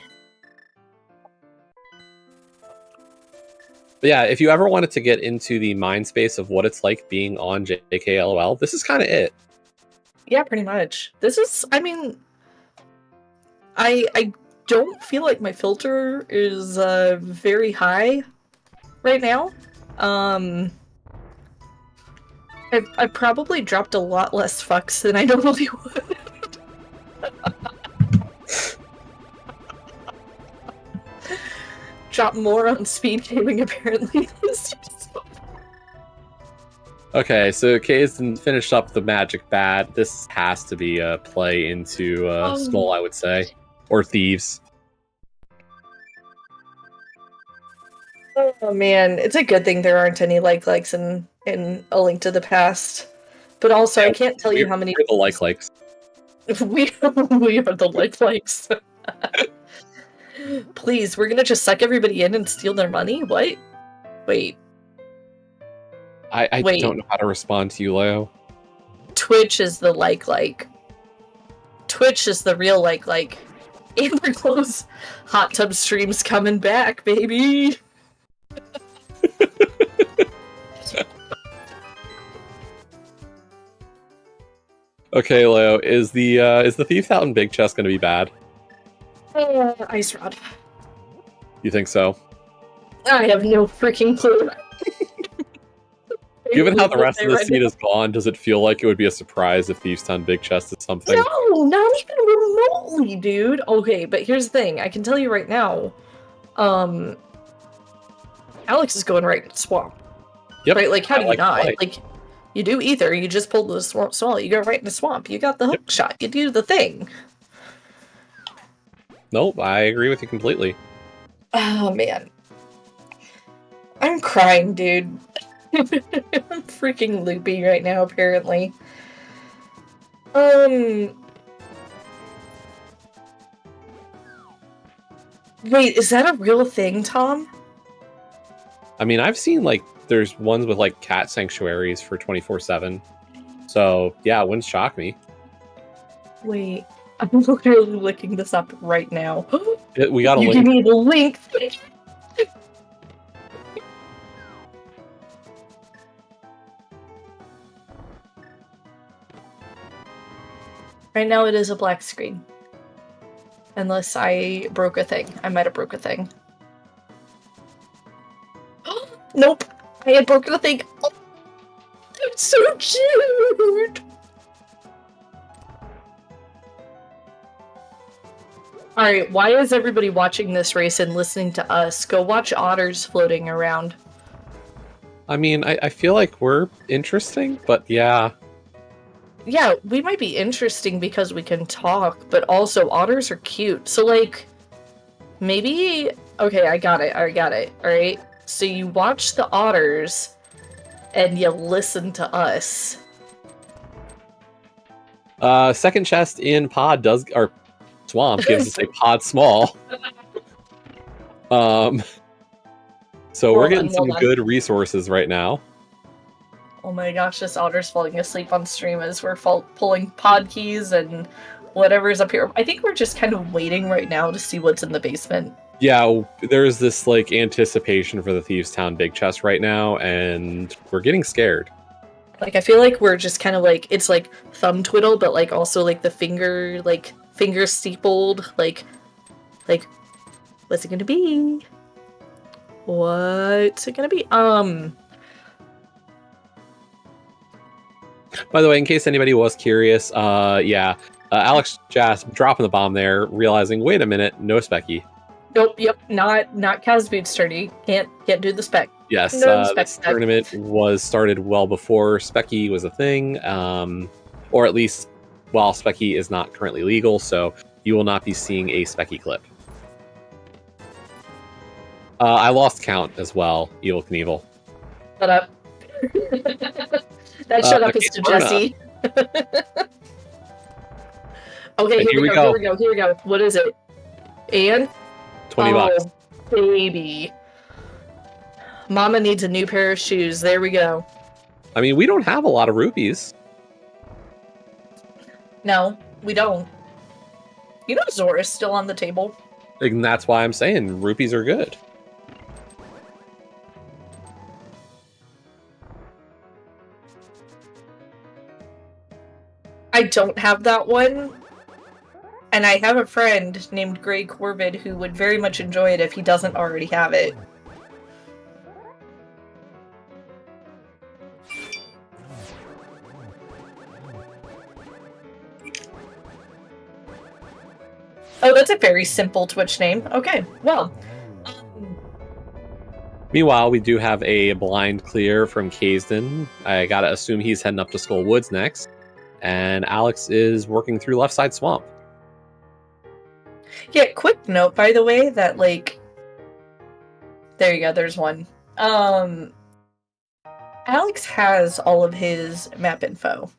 But yeah, if you ever wanted to get into the mind space of what it's like being on JKLOL, this is kind of it. Yeah, pretty much. This is, I mean, I don't feel like my filter is very high right now. I probably dropped a lot less fucks than I normally would. Drop more on speed gaming apparently. Okay, so Kaesden finished up the magic bat. This has to be a play into Skull, I would say. Or Thieves. Oh man, it's a good thing there aren't any likes in A Link to the Past. But also, I can't tell you how many... We're the likes. we are the likes. Please, we're gonna just suck everybody in and steal their money? What? Wait. I don't know how to respond to you, Leo. Twitch is the like. Twitch is the real like. Amber Close hot tub streams coming back, baby. Okay, Leo, is the Thief out in Big Chest going to be bad? Ice Rod. You think so? I have no freaking clue. Given how the rest of the seed is gone, does it feel like it would be a surprise if Thieves Town Big Chest is something? No, not even remotely, dude. Okay, but here's the thing. I can tell you right now, Alex is going right into swamp. Yep. Right? Like, how do you not? Play. Like, you do either. You just pull the swamp, you go right into swamp. You got the hook shot. You do the thing. Nope, I agree with you completely. Oh, man. I'm crying, dude. I'm freaking loopy right now, apparently. Wait, is that a real thing, Tom? I mean, I've seen, like, there's ones with, like, cat sanctuaries for 24/7. So, yeah, it wouldn't shock me. Wait, I'm literally looking this up right now. We got a link. You give me the link! Right now it is a black screen. Unless I broke a thing. I might have broke a thing. Nope! I had broken a thing! Oh, it's so cute! Alright, why is everybody watching this race and listening to us? Go watch otters floating around. I mean, I feel like we're interesting, but yeah. Yeah, we might be interesting because we can talk, but also otters are cute. So, like, maybe... Okay, I got it, alright? So you watch the otters, and you listen to us. Second chest in pod does... Or swamp gives us a pod small. So we're getting some good resources right now. Oh my gosh, this otter's falling asleep on stream as we're pulling pod keys and whatever's up here. I think we're just kind of waiting right now to see what's in the basement. Yeah, there's this, like, anticipation for the Thieves Town Big Chest right now, and we're getting scared. Like, I feel like we're just kind of like, it's like thumb twiddle, but like also like the finger steepled, like, what's it gonna be? What's it gonna be? By the way, in case anybody was curious, Alexjas2 dropping the bomb there, realizing, wait a minute, no Specky. Nope, yep, not Kaesden sturdy. Can't do the spec. Yes, No this tournament was started well before Specky was a thing, or at least while Specky is not currently legal, so you will not be seeing a Specky clip. I lost count as well, Evil Knievel. Shut up. That shut up is to Jesse. Okay, here we go. What is it? And? $20. Baby. Mama needs a new pair of shoes. There we go. I mean, we don't have a lot of rupees. No, we don't. You know Zora's still on the table. And that's why I'm saying rupees are good. I don't have that one. And I have a friend named Gray Corvid who would very much enjoy it if he doesn't already have it. Oh, that's a very simple Twitch name. Okay, well. Meanwhile, we do have a blind clear from Kaesden. I gotta assume he's heading up to Skull Woods next. And Alex is working through Left Side Swamp. Yeah, quick note, by the way, that, like... There you go, there's one. Alex has all of his map info.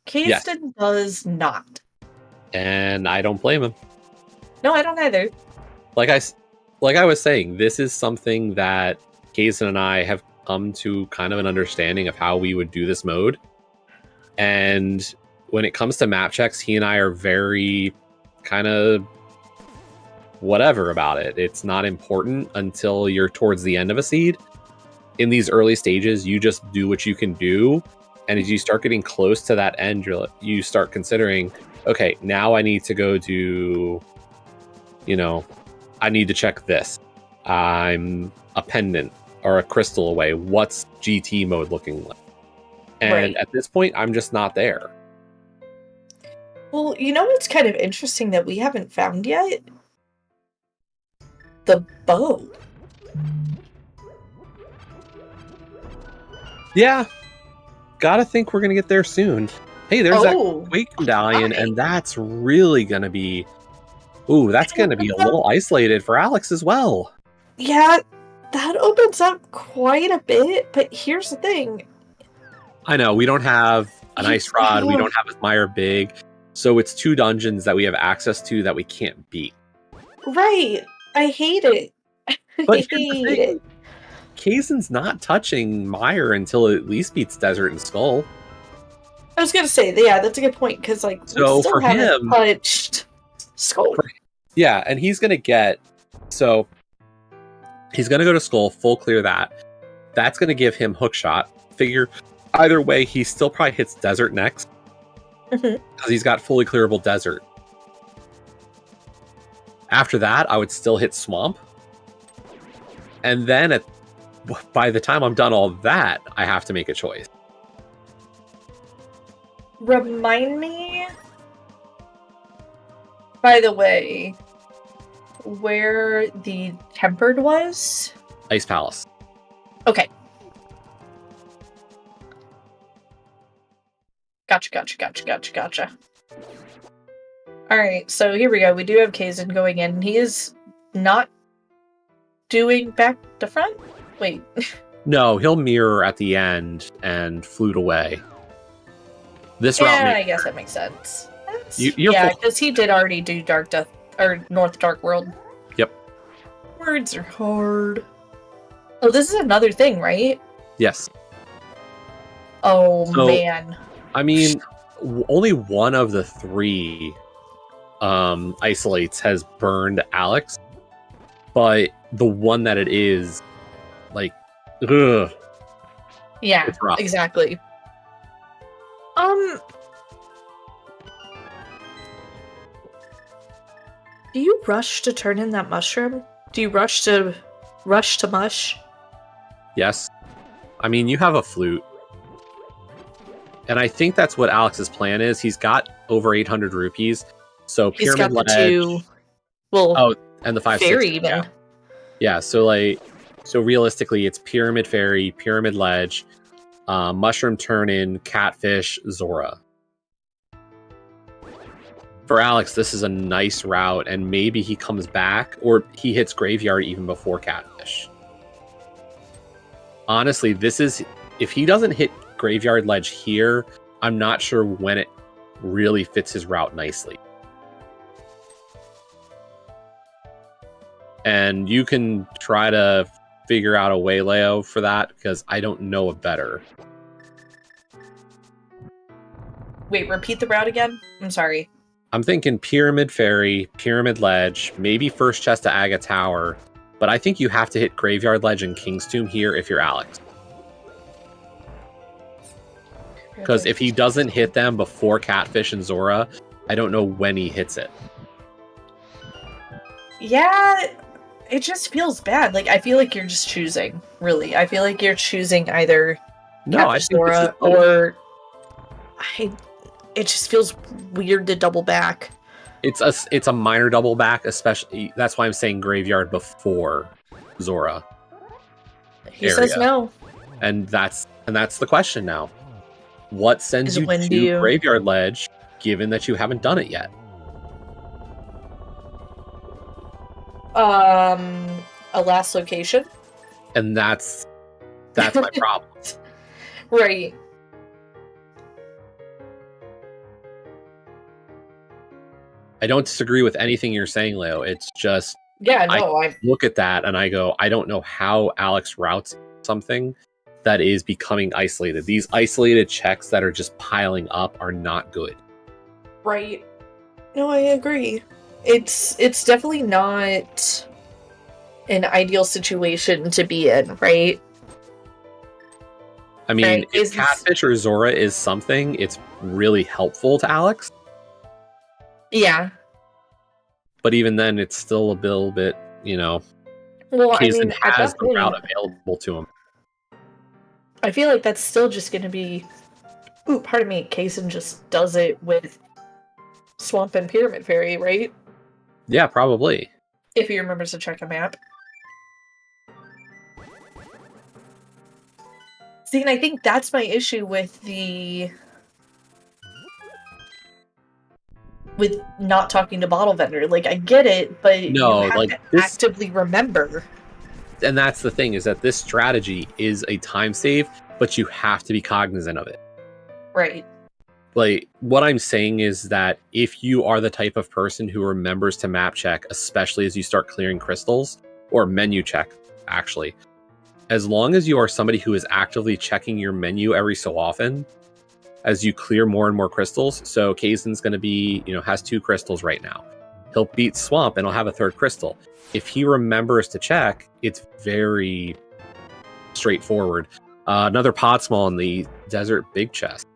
Kaesden does not. And I don't blame him. No, I don't either. Like I was saying, this is something that Kaesden and I have come to kind of an understanding of how we would do this mode. And when it comes to map checks, he and I are very kind of whatever about it. It's not important until you're towards the end of a seed. In these early stages, you just do what you can do. And as you start getting close to that end, you start considering, okay, now I need to go do, I need to check this. I'm a pendant or a crystal away. What's GT mode looking like. And at this point, I'm just not there. Well, you know what's kind of interesting that we haven't found yet? The bow. Yeah. Gotta think we're gonna get there soon. Hey, there's that Quake medallion, and that's really gonna be... Ooh, that's gonna be a little isolated for Alex as well. Yeah, that opens up quite a bit, but here's the thing. I know, we don't have an ice rod, we don't have a Mire Big, so it's 2 dungeons that we have access to that we can't beat. Right, I hate it. But here's the thing. Kaesden's not touching Mire until it at least beats Desert and Skull. I was gonna say, yeah, that's a good point, because like, so we still for haven't him, touched Skull. Yeah, and he's gonna get... So, he's gonna go to Skull, full clear that. That's gonna give him Hookshot. Figure... Either way, he still probably hits Desert next. Because he's got fully clearable Desert. After that, I would still hit Swamp. And then, by the time I'm done all that, I have to make a choice. Remind me, by the way, where the Tempered was? Ice Palace. Okay. Gotcha. Alright, so here we go. We do have Kaesden going in. He is not doing back to front? Wait. No, he'll mirror at the end and flute away. This route. Yeah, I guess that makes sense. You're yeah, because he did already do Dark Death or North Dark World. Yep. Words are hard. Oh, this is another thing, right? Yes. Oh, so, man. I mean, only one of the 3 isolates has burned Alex, but the one that it is, like, ugh. Yeah, exactly. Do you rush to turn in that mushroom? Do you rush to mush? Yes. I mean, you have a flute. And I think that's what Alex's plan is. He's got over 800 rupees. So he's Pyramid got the Ledge. 2. Well, oh, and the 5 fairy 6, even. Yeah, so realistically, it's Pyramid Fairy, Pyramid Ledge, Mushroom Turn-In, Catfish, Zora. For Alex, this is a nice route, and maybe he comes back, or he hits Graveyard even before Catfish. Honestly, this is... If he doesn't hit Graveyard Ledge here, I'm not sure when it really fits his route nicely. And you can try to figure out a way, Leo, for that, because I don't know a better. Wait, repeat the route again? I'm sorry. I'm thinking Pyramid Fairy, Pyramid Ledge, maybe first chest to Aga Tower, but I think you have to hit Graveyard Ledge and King's Tomb here if you're Alex. Because if he doesn't hit them before Catfish and Zora, I don't know when he hits it. Yeah, it just feels bad. Like, I feel like you're just choosing, really. I feel like you're choosing either Catfish, Zora, or... It just feels weird to double back. It's a minor double back, especially... That's why I'm saying Graveyard before Zora. He says no. And that's the question now. What sends you to Graveyard Ledge, given that you haven't done it yet? A last location. And that's my problem. Right. I don't disagree with anything you're saying, Leo. It's just... Yeah, no, I look at that and I go, I don't know how Alex routes something that is becoming isolated. These isolated checks that are just piling up are not good. Right. No, I agree. It's definitely not an ideal situation to be in, right? I mean, if Catfish or Zora is something, it's really helpful to Alex. Yeah. But even then, it's still a little bit, Well, Kaesden has the route available to him. I feel like that's still just going to be... Ooh, pardon me, Kaesden just does it with Swamp and Pyramid Fairy, right? Yeah, probably. If he remembers to check a map. See, and I think that's my issue with with not talking to Bottle Vendor. Like, I get it, but No, you have like, to this... actively remember. And that's the thing, is that this strategy is a time save, but you have to be cognizant of it. Right. Like, what I'm saying is that if you are the type of person who remembers to map check, especially as you start clearing crystals, or menu check, actually, as long as you are somebody who is actively checking your menu every so often, as you clear more and more crystals, so Kaesden's going to be, has 2 crystals right now. He'll beat Swamp and he'll have a 3rd crystal. If he remembers to check, it's very straightforward. Another pod small in the desert big chest.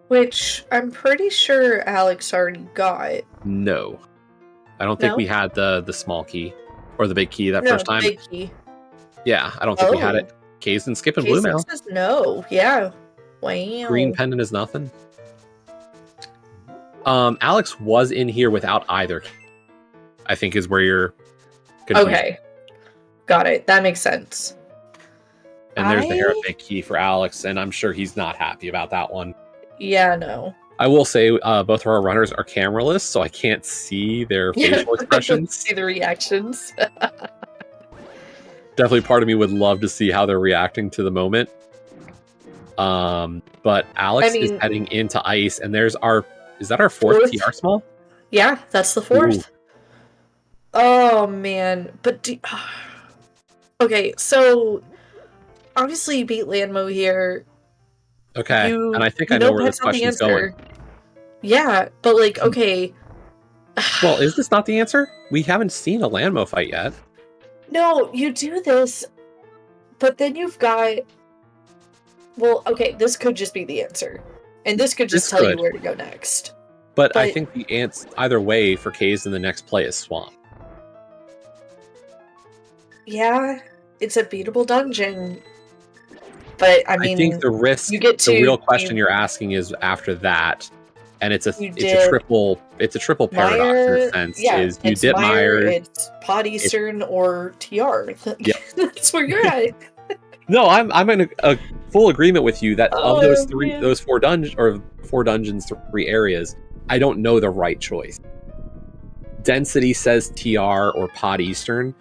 Which I'm pretty sure Alex already got. No. I don't think we had the small key or the big key that first time. Big key. Yeah, I don't think we had it. Kaesden skipping blue mail. Says no. Yeah. Wow. Green pendant is nothing. Alex was in here without either. I think is where you're confused. Okay. Got it. That makes sense. And there's the hair big key for Alex, and I'm sure he's not happy about that one. Yeah, no. I will say both of our runners are cameraless, so I can't see their facial expressions. See the reactions. Definitely part of me would love to see how they're reacting to the moment. But Alex is heading into ice, and there's is that our 4th TR small? Yeah, that's the 4th. Ooh. Oh, man. But okay, so obviously you beat Landmo here. Okay, and I think I know where this question's going. Yeah, but like, okay. Well, is this not the answer? We haven't seen a Landmo fight yet. No, you do this, but then you've got... Well, okay, this could just be the answer. And this could just tell you where to go next. But I think the answer, either way, for Kaesden, the next play is Swamp. Yeah, it's a beatable dungeon. But I mean, I think the risk, the real question you're asking is after that, and it's a triple paradox in a sense. Yeah, is you dip Mire, it's Pod Eastern or TR. Yep. That's where you're at. No, I'm in a full agreement with you that of those four dungeons, 3 areas, I don't know the right choice. Density says TR or Pod Eastern,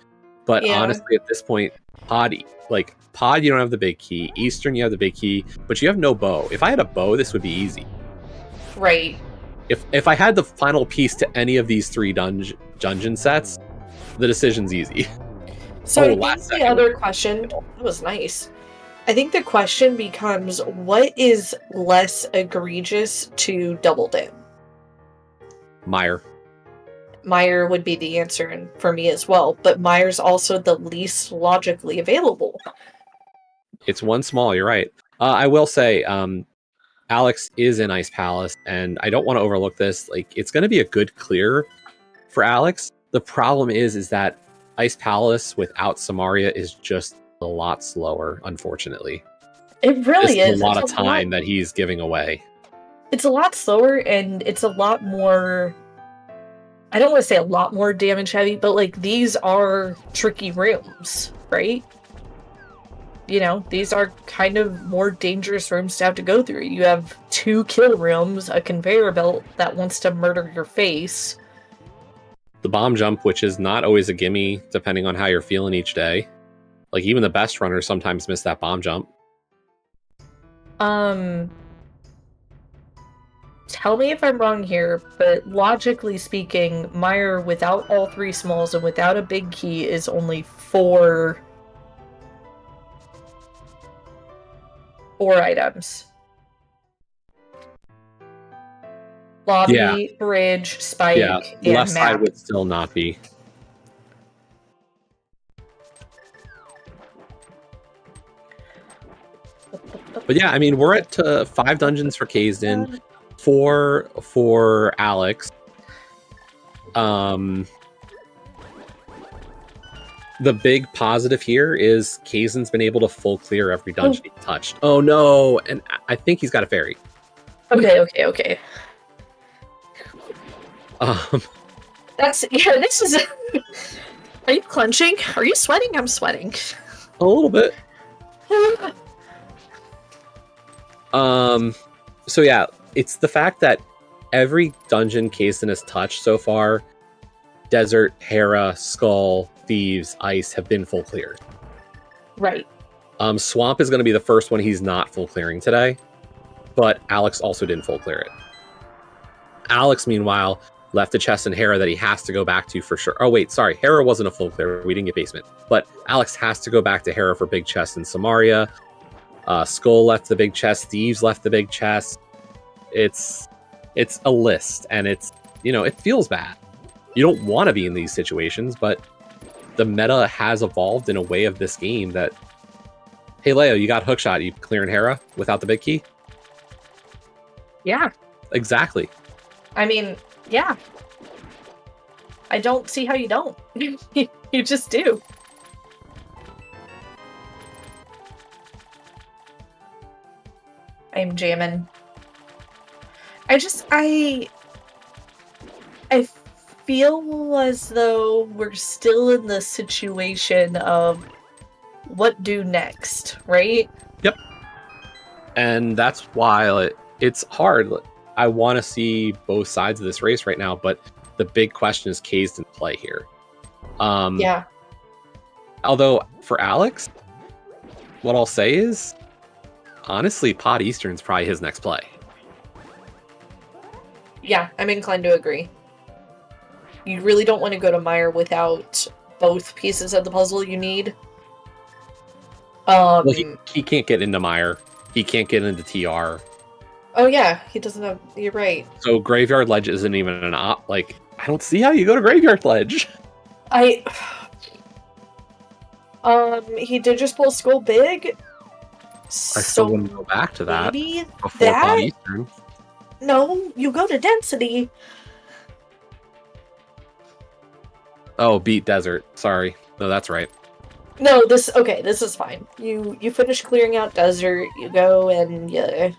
but honestly, at this point, Pod, you don't have the big key. Eastern, you have the big key, but you have no bow. If I had a bow, this would be easy. Right. If I had the final piece to any of these 3 dungeon sets, the decision's easy. So I think the other question, that was nice. I think the question becomes, what is less egregious to double dip? Mire. Mire would be the answer for me as well, but Mire's also the least logically available. It's one small, you're right. I will say, Alex is in Ice Palace, and I don't want to overlook this. It's going to be a good clear for Alex. The problem is that Ice Palace without Samaria is just a lot slower, unfortunately. It really is. A lot of time that he's giving away. It's a lot slower, and it's a lot more... I don't want to say a lot more damage heavy, but these are tricky rooms, right? These are kind of more dangerous rooms to have to go through. You have 2 kill rooms, a conveyor belt that wants to murder your face. The bomb jump, which is not always a gimme, depending on how you're feeling each day. Even the best runners sometimes miss that bomb jump. Tell me if I'm wrong here, but logically speaking, Mire without all 3 smalls and without a big key is only 4 items. Lobby, bridge, spike, and left map. side would still not be. But yeah, I mean, we're at 5 dungeons for Kaesden, 4 for Alex. The big positive here is Kaesden's been able to full clear every dungeon he touched. Oh no, and I think he's got a fairy. Okay. This is... Are you clenching? Are you sweating? I'm sweating. A little bit. So yeah, it's the fact that every dungeon Kaesden has touched so far, Desert, Hera, Skull, Thieves, Ice, have been full cleared. Right. Swamp is going to be the first one he's not full clearing today, but Alex also didn't full clear it. Alex, meanwhile, left a chest in Hera that he has to go back to for sure. Oh wait, sorry, Hera wasn't a full clear. We didn't get basement, but Alex has to go back to Hera for big chest in Samaria. Skull left the big chest. Thieves left the big chest. It's a list, and it's, it feels bad. You don't want to be in these situations, but the meta has evolved in a way of this game that, hey Leo, you got hookshot. You clearing Hera without the big key? Yeah. Exactly. I mean, yeah. I don't see how you don't. You just do. I'm jamming. I feel as though we're still in the situation of what do next, right? Yep. And that's why it's hard. I want to see both sides of this race right now, but the big question is Kaesden play here. Yeah. Although for Alex, what I'll say is, honestly, Pod Eastern's probably his next play. Yeah, I'm inclined to agree. You really don't want to go to Mire without both pieces of the puzzle you need. Well, he can't get into Mire. He can't get into TR. Oh yeah, he doesn't have... You're right. So Graveyard Ledge isn't even an op. Like, I don't see how you go to Graveyard Ledge. He did just pull Skull big. I still wouldn't go back to that before that? Pod Eastern. No, you go to Density. Oh, beat Desert. Sorry. No, that's right. No, this is fine. You finish clearing out Desert, you go and you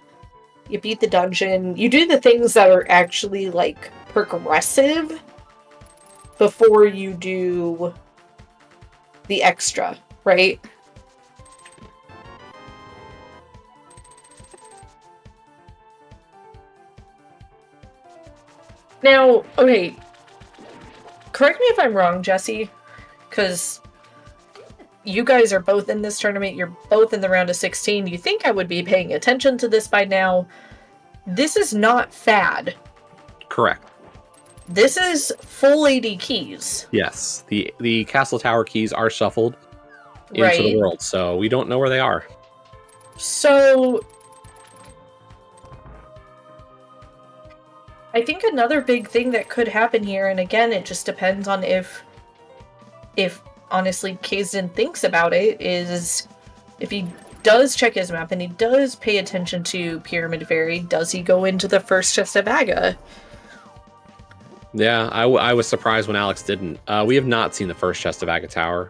beat the dungeon. You do the things that are actually, like, progressive before you do the extra, right? Now, okay, correct me if I'm wrong, Jesse, because you guys are both in this tournament, you're both in the round of 16, you think I would be paying attention to this by now. This is not FAD. Correct. This is full AD keys. Yes, the Castle Tower keys are shuffled into the world, so we don't know where they are. So I think another big thing that could happen here, and again, it just depends on if honestly Kaesden thinks about it, is if he does check his map and he does pay attention to Pyramid Fairy, does he go into the first chest of Aga? Yeah, I was surprised when Alex didn't. We have not seen the first chest of Aga Tower.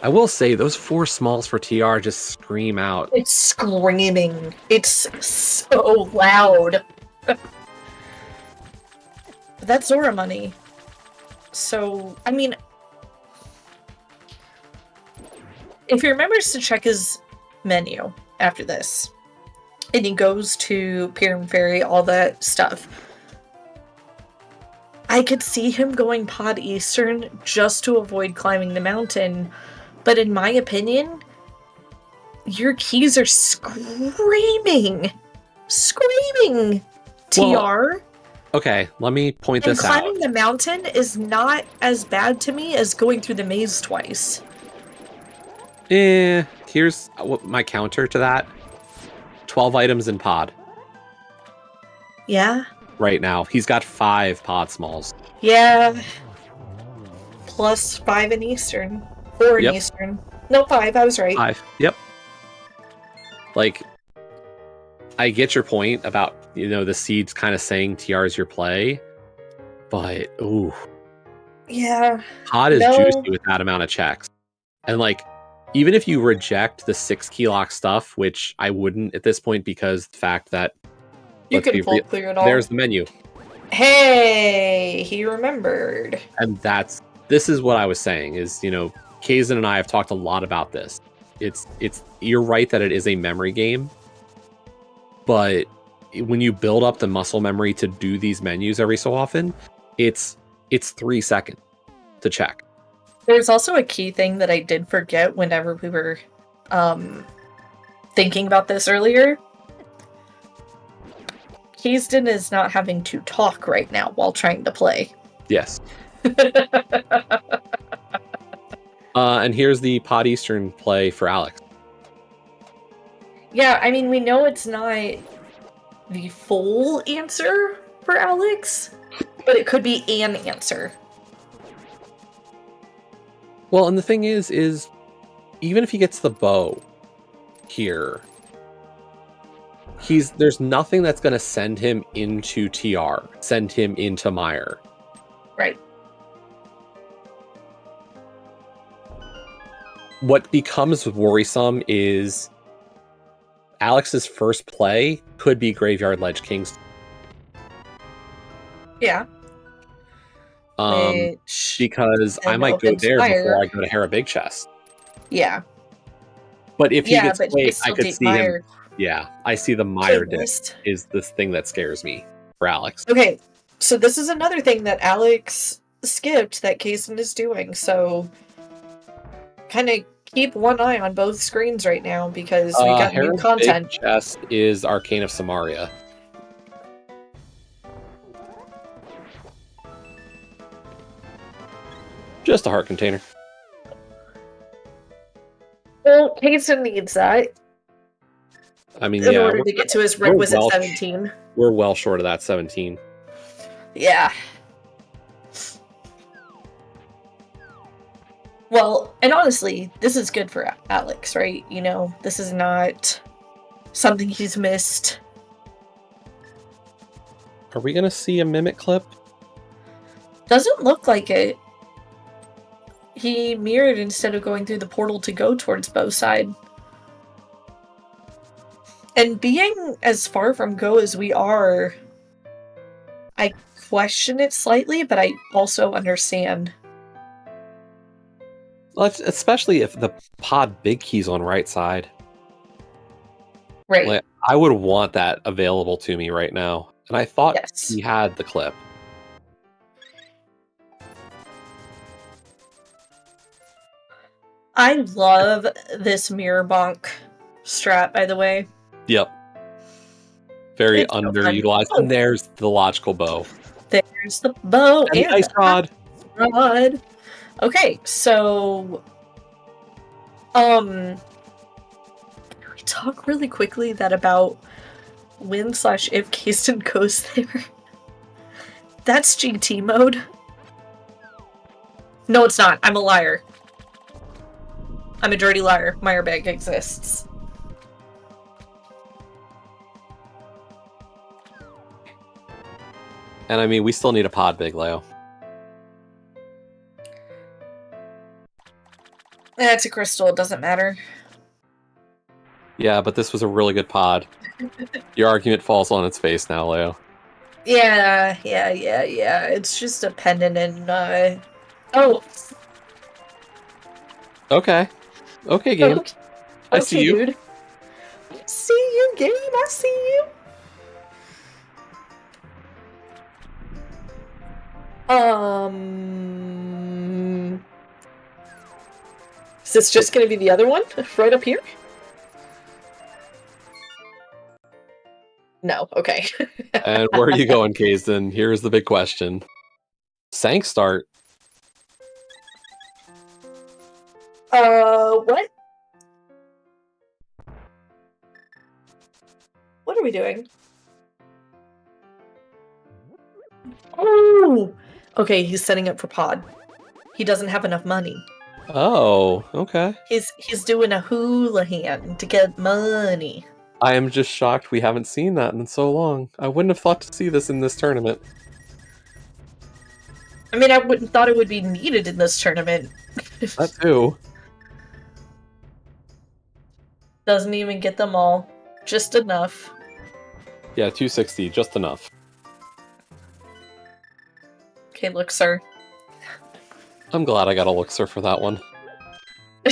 I will say, those 4 smalls for TR just scream out. It's screaming. It's so loud. That's Zora money. So, I mean, if he remembers to check his menu after this, and he goes to Pyramid Fairy, all that stuff, I could see him going Pod Eastern just to avoid climbing the mountain. But in my opinion, your keys are screaming. Screaming! TR. Well, okay, let me point this out. And climbing the mountain is not as bad to me as going through the maze twice. Here's my counter to that. 12 items in pod. Yeah? Right now. He's got 5 pod smalls. Yeah. Plus 5 in Eastern. 4 in Eastern. No, 5, I was right. 5, yep. Like, I get your point about, the seeds kind of saying TR is your play, But ooh, Yeah. Pod is No. juicy with that amount of checks. And like, even if you reject the 6 key lock stuff, which I wouldn't at this point because the fact that You can full clear it all. there's the menu. Hey, he remembered. And this is what I was saying is, you know, Kaesden and I have talked a lot about this. It's you're right that it is a memory game, but when you build up the muscle memory to do these menus every so often, it's 3 seconds to check. There's also a key thing that I did forget whenever we were thinking about this earlier. Kaesden is not having to talk right now while trying to play. Yes. And here's the Pod Eastern play for Alex. Yeah, I mean, we know it's not the full answer for Alex, but it could be an answer. Well, and the thing is even if he gets the bow here, there's nothing that's going to send him into TR, send him into Mire. Right. What becomes worrisome is Alex's first play could be Graveyard Ledge Kings. Yeah. Because I might go there before I go to Hera Big Chest. Yeah. But if he gets Quake, I could see Mire. him. Yeah, I see the Mire disc is this thing that scares me for Alex. Okay, so this is another thing that Alex skipped that Kaesden is doing, so kind of keep one eye on both screens right now because we got new content. Big Chest is Arcane of Samaria. Just a heart container. Well, Kaesden needs that. I mean, in order to get to his requisite 17. We're well short of that 17. Yeah. Well, and honestly, this is good for Alex, right? You know, this is not something he's missed. Are we going to see a Mimic clip? Doesn't look like it. He mirrored instead of going through the portal to go towards both side. And being as far from go as we are, I question it slightly, but I also understand. Well, especially if the Pod Big Key's on right side. Right. Like, I would want that available to me right now. And I thought he had the clip. I love this mirror bonk strat, by the way. Yep. Very underutilized. And there's the logical bow. There's the bow and the ice rod. Okay, so can we talk really quickly about when/if Kaesden goes there? That's GT mode. No, it's not. I'm a liar. I'm a dirty liar. Mire Bag exists. And I mean, we still need a pod big, Leo. It's a crystal, it doesn't matter. Yeah, but this was a really good pod. Your argument falls on its face now, Leo. Yeah. It's just a pendant and, Oh! Okay. Okay, game. Okay. I see you. Dude. See you, game. I see you. Is this just going to be the other one? Right up here? No, okay. And where are you going, Kaesden? Here's the big question. Sank start. What? What are we doing? Oh! Okay, he's setting up for pod. He doesn't have enough money. Oh, okay. He's doing a hula hand to get money. I am just shocked we haven't seen that in so long. I wouldn't have thought to see this in this tournament. I mean, I wouldn't thought it would be needed in this tournament. That too. Doesn't even get them all. Just enough. Yeah, 260, just enough. Okay, look, sir. I'm glad I got a Elixir for that one. I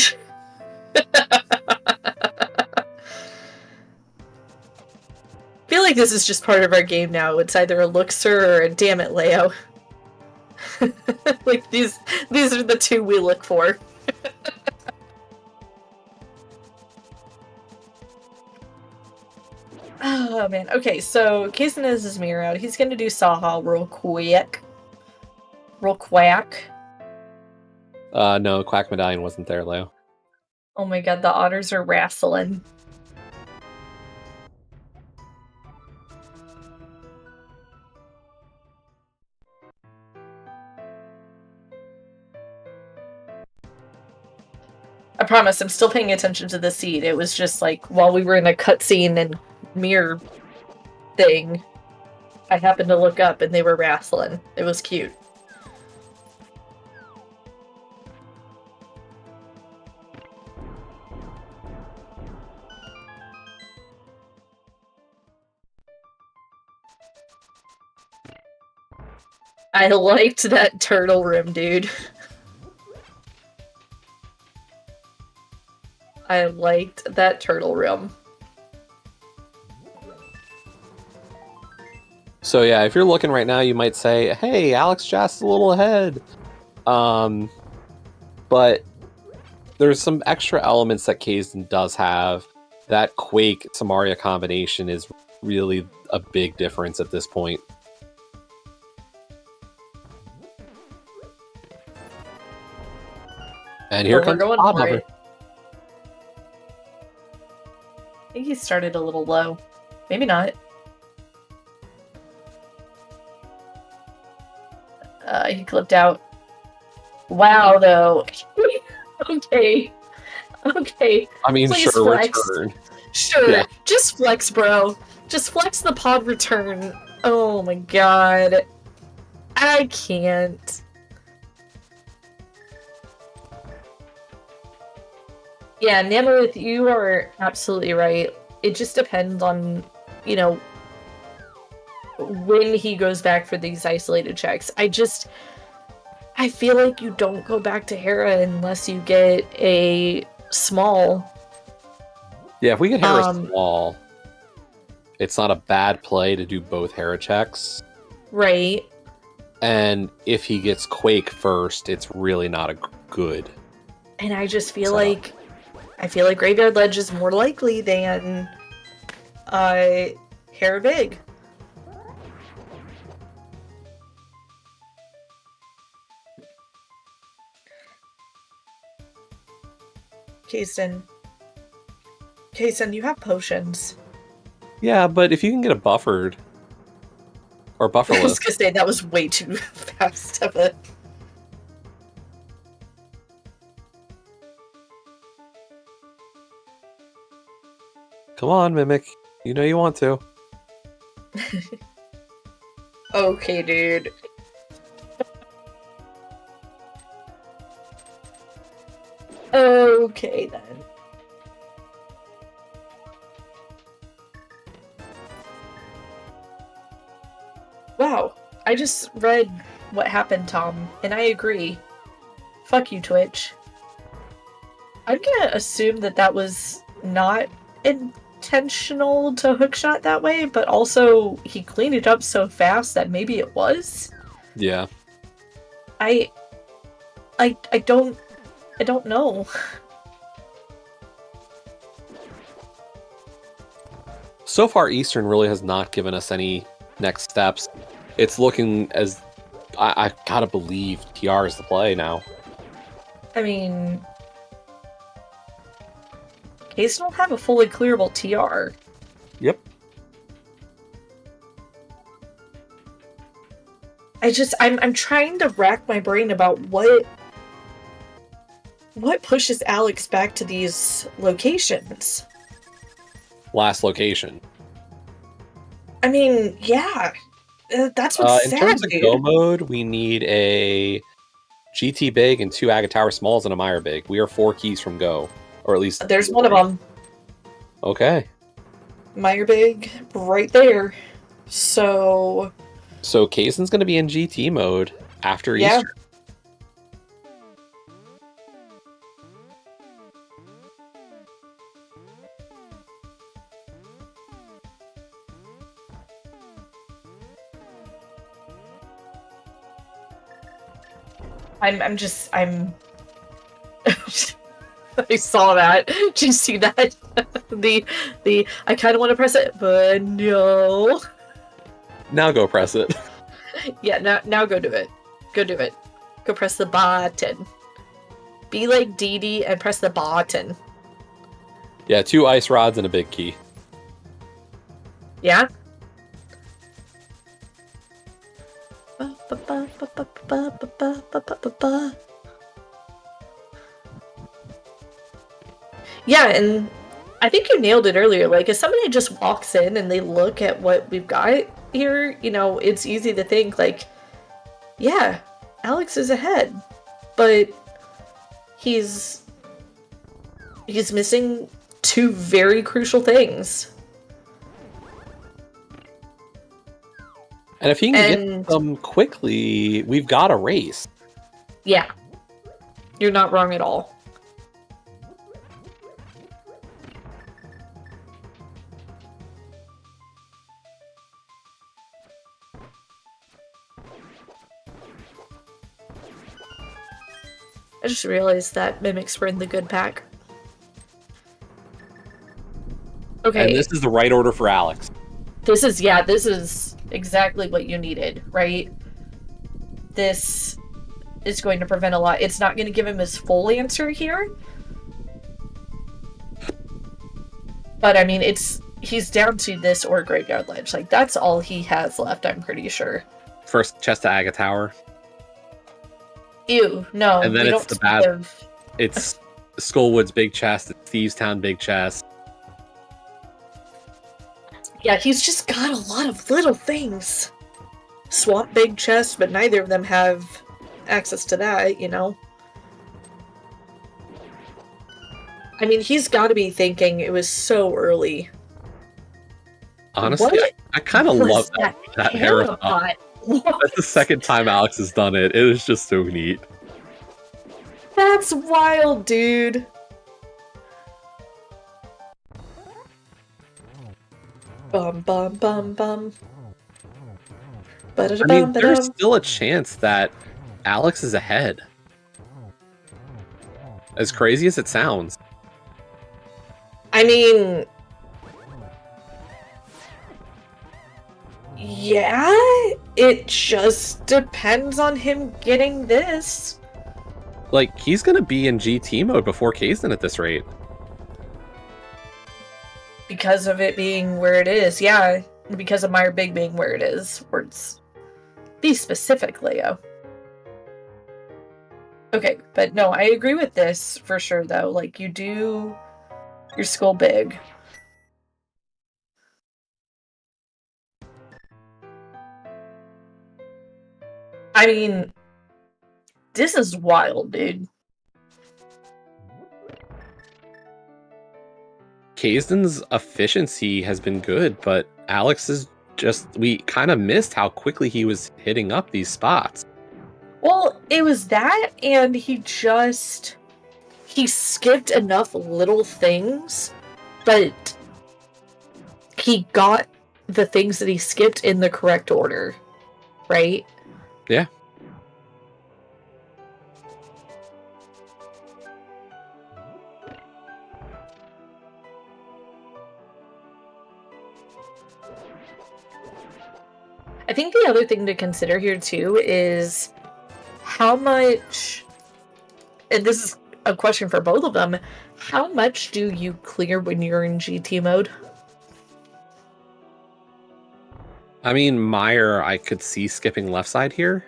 feel like this is just part of our game now. It's either a Elixir or a damn it, Leo. Like, these are the two we look for. Oh, man. Okay, so Kaesden has his mirror out. He's gonna do Saha real quick. Real quack. No, Quack Medallion wasn't there, Leo. Oh my god, the otters are wrestling. I promise, I'm still paying attention to the seed. It was just like, while we were in a cutscene and mirror thing, I happened to look up and they were wrestling. It was cute. I liked that turtle room, dude. I liked that turtle room. So yeah, if you're looking right now, you might say, hey, Alexjas is a little ahead. But there's some extra elements that Kaesden does have. That Quake Samaria combination is really a big difference at this point. And here comes going Bob for Hover. it. I think he started a little low. Maybe not. He clipped out. Wow, though. Okay. Okay. I mean, Please sure, flex. return. Sure. Yeah. Just flex, bro. Just flex the pod return. Oh my god. I can't. Yeah, Namorith, you are absolutely right. It just depends on, you know, when he goes back for these isolated checks. I feel like you don't go back to Hera unless you get a small. Yeah, if we get Hera small, it's not a bad play to do both Hera checks. Right. And if he gets Quake first, it's really not a good. And I just feel like Graveyard Ledge is more likely than Hera Big. Kaesden, you have potions. Yeah, but if you can get a buffered or I was bufferless, gonna say that was way too fast of it. come on, Mimic. You know you want to. Okay, dude. Okay, then. Wow, I just read what happened, Tom, and I agree. Fuck you, Twitch. I'm gonna assume that that was not intentional to hookshot that way, but also he cleaned it up so fast that maybe it was? Yeah. I don't know. So far, Eastern really has not given us any next steps. It's looking as... I gotta believe TR is the play now. I mean... Kaesden will have a fully clearable TR. Yep. I'm trying to rack my brain about what pushes Alex back to these locations. Last location. I mean, yeah. That's what's In sad, terms of dude. go mode, we need a GT big and 2 Agatower smalls and a Meyer big. We are 4 keys from go, or at least There's one of them. Okay. Meyer big right there. So Kaesden's going to be in GT mode after Easter. I'm I saw that. Did you see that? the I kind of want to press it, but no. Now go press it. Yeah, now go do it. Go do it. Go press the button. Be like Dee Dee and press the button. Yeah, 2 ice rods and a big key. Yeah? Yeah, and I think you nailed it earlier. Like, if somebody just walks in and they look at what we've got here, you know, it's easy to think, like, yeah, Alex is ahead. But he's missing 2 very crucial things. And if he can get them quickly, we've got a race. Yeah. You're not wrong at all. I just realized that Mimics were in the good pack. Okay. And this is the right order for Alex. This is exactly what you needed, right? This is going to prevent a lot. It's not going to give him his full answer here. But, I mean, he's down to this or Graveyard Ledge. Like, that's all he has left, I'm pretty sure. First chest to Agatower. Ew, no. And then it's the bad... It's Skullwood's big chest, it's Thieves Town big chest. Yeah, he's just got a lot of little things. Swamp big chest, but neither of them have access to that, you know? I mean, he's got to be thinking it was so early. Honestly, I kind of love that Herapot. That's the second time Alex has done it. It was just so neat. That's wild, dude. Bum bum bum bum. I mean, there's still a chance that Alex is ahead. As crazy as it sounds. I mean... yeah, it just depends on him getting this. Like, he's gonna be in GT mode before Kaesden at this rate. Because of it being where it is, yeah. Because of Meyer Big being where it is. Words. Be specific, Leo. Okay, but no, I agree with this for sure, though. Like, you do your skull big. I mean, this is wild, dude. Kaesden's efficiency has been good, but Alex is just... we kind of missed how quickly he was hitting up these spots. Well, it was that, and he skipped enough little things, but he got the things that he skipped in the correct order, right? Yeah. I think the other thing to consider here, too, is how much, and this is a question for both of them, how much do you clear when you're in GT mode? I mean, Meyer, I could see skipping left side here.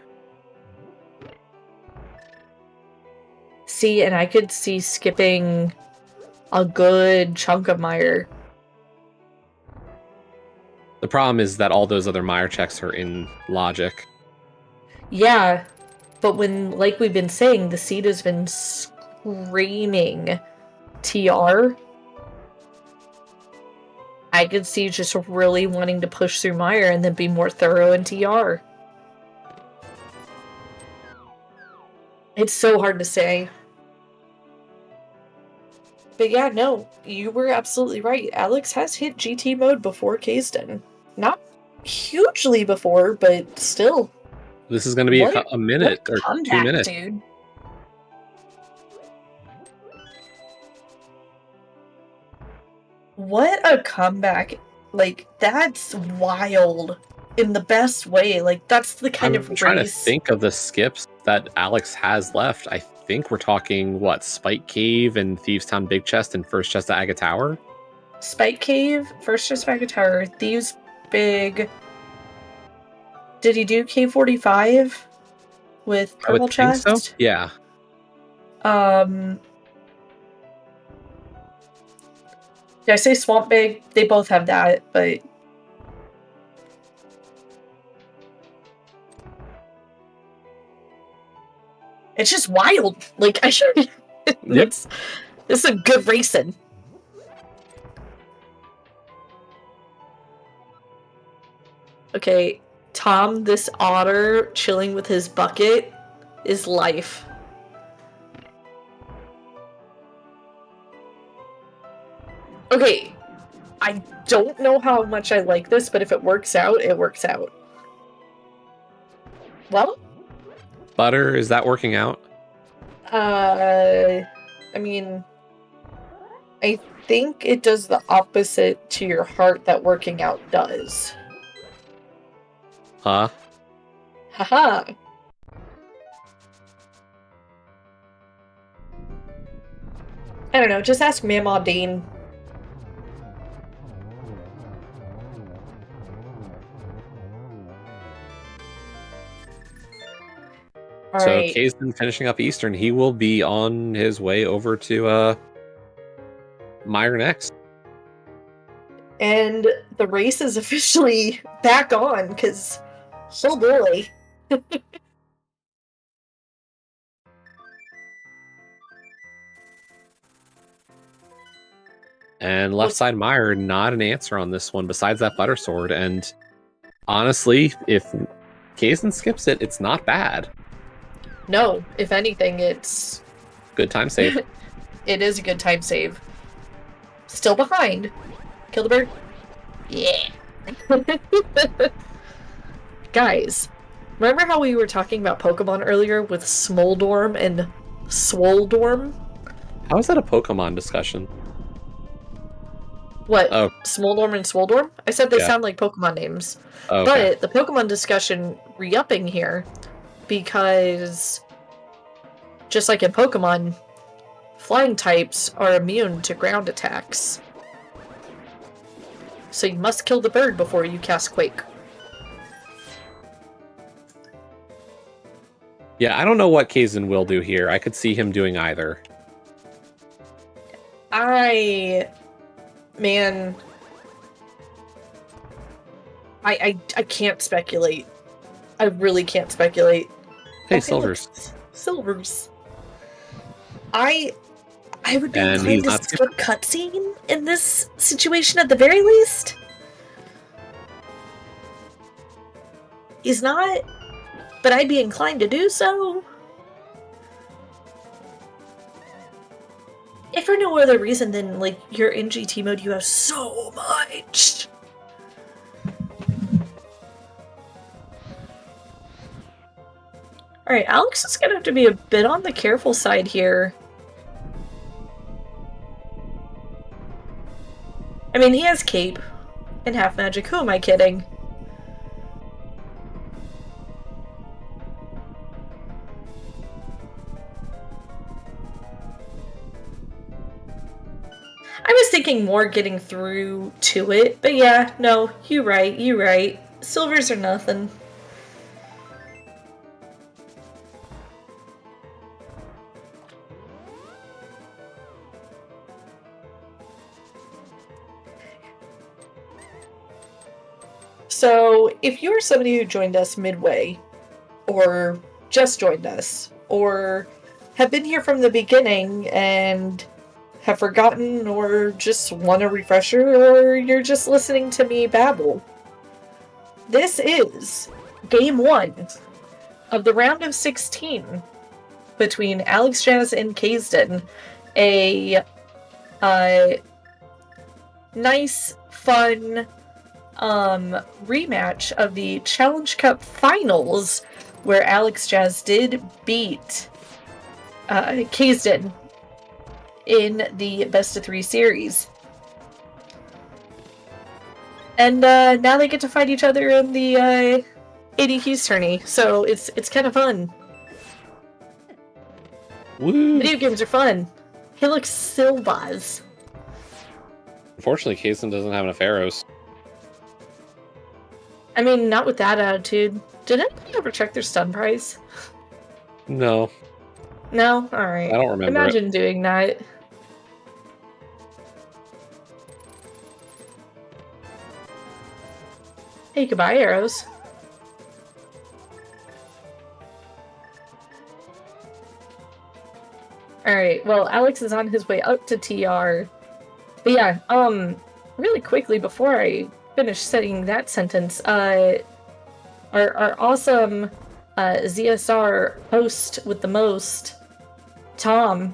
See, and I could see skipping a good chunk of Meyer. The problem is that all those other Meyer checks are in logic. Yeah, but when, like we've been saying, the seed has been screaming TR, I could see just really wanting to push through Meyer and then be more thorough in TR. It's so hard to say. But yeah, no, you were absolutely right. Alex has hit GT mode before Kaesden. Not hugely before, but still. This is going to be a minute or comeback, 2 minutes. Dude. What a comeback. Like, that's wild. In the best way. Like, that's the kind of race... I'm trying to think of the skips that Alex has left. I think we're talking, what, Spike Cave and Thieves Town Big Chest and First Chest at Aga Tower? Spike Cave, First Chest at Aga Tower, Thieves Big... Did he do K45 with Purple Chest? So. Yeah. Did I say Swamp Big? They both have that, but... It's just wild. Like, I should... Yep. This is a good racing. Okay, Tom, this otter chilling with his bucket is life. Okay, I don't know how much I like this, but if it works out, it works out. Well? Butter, is that working out? I mean, I think it does the opposite to your heart that working out does. Huh? Haha. I don't know, just ask Mamaw Dean. So Kaesden finishing up Eastern, he will be on his way over to Meyer next. And the race is officially back on, because so boy. And left side Meyer, not an answer on this one besides that butter sword. And honestly, if Kaesden skips it, it's not bad. No, if anything, it's... Good time save. It is a good time save. Still behind. Kill the bird. Yeah. Guys, remember how we were talking about Pokemon earlier with Smoldorm and Swoldorm? How is that a Pokemon discussion? What? Oh. Smoldorm and Swoldorm? I said they sound like Pokemon names. Okay. But the Pokemon discussion re-upping here, because just like in Pokemon, flying types are immune to ground attacks. So you must kill the bird before you cast Quake. Yeah, I don't know what Kaesden will do here. I could see him doing either. Man, I can't speculate. I really can't speculate. Hey, okay, Silvers. Silvers. I would be And inclined to skip cutscene in this situation at the very least. He's not, but I'd be inclined to do so. If for no other reason than, like, you're in GT mode, you have so much. Alright, Alex is gonna have to be a bit on the careful side here. I mean, he has Cape and Half Magic. Who am I kidding? I was thinking more getting through to it, but yeah, no, you right. Silvers are nothing. So, if you're somebody who joined us midway, or just joined us, or have been here from the beginning and have forgotten, or just want a refresher, or you're just listening to me babble, this is Game 1 of the round of 16 between Alexjas and Kaesden. A nice, fun rematch of the Challenge Cup Finals, where Alexjas did beat Kaesden in the best of 3 series. And now they get to fight each other in the ADQ's tourney, so it's kind of fun. Woo! Video games are fun. He looks Silvas. Unfortunately, Kaesden doesn't have enough arrows. I mean, not with that attitude. Did anybody ever check their stun price? No. No? Alright. I don't remember Imagine doing that. Hey, you could buy arrows. Alright, well, Alex is on his way up to TR. But yeah, really quickly before I finish saying that sentence, our awesome ZSR host with the most, Tom,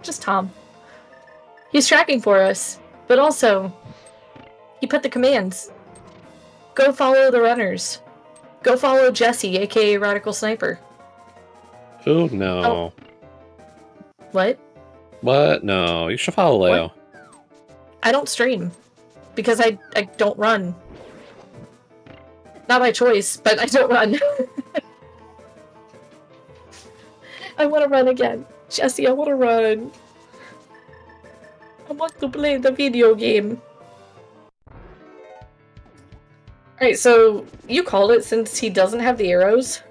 just Tom. He's tracking for us, but also, he put the commands. Go follow the runners. Go follow Jesse, aka Radical Sniper. Oh, no. Oh. What? What? No, you should follow Leo. What? I don't stream. Because I don't run. Not by choice, but I don't run. I want to run again. Jesse, I want to run. I want to play the video game. Alright, so you called it since he doesn't have the arrows.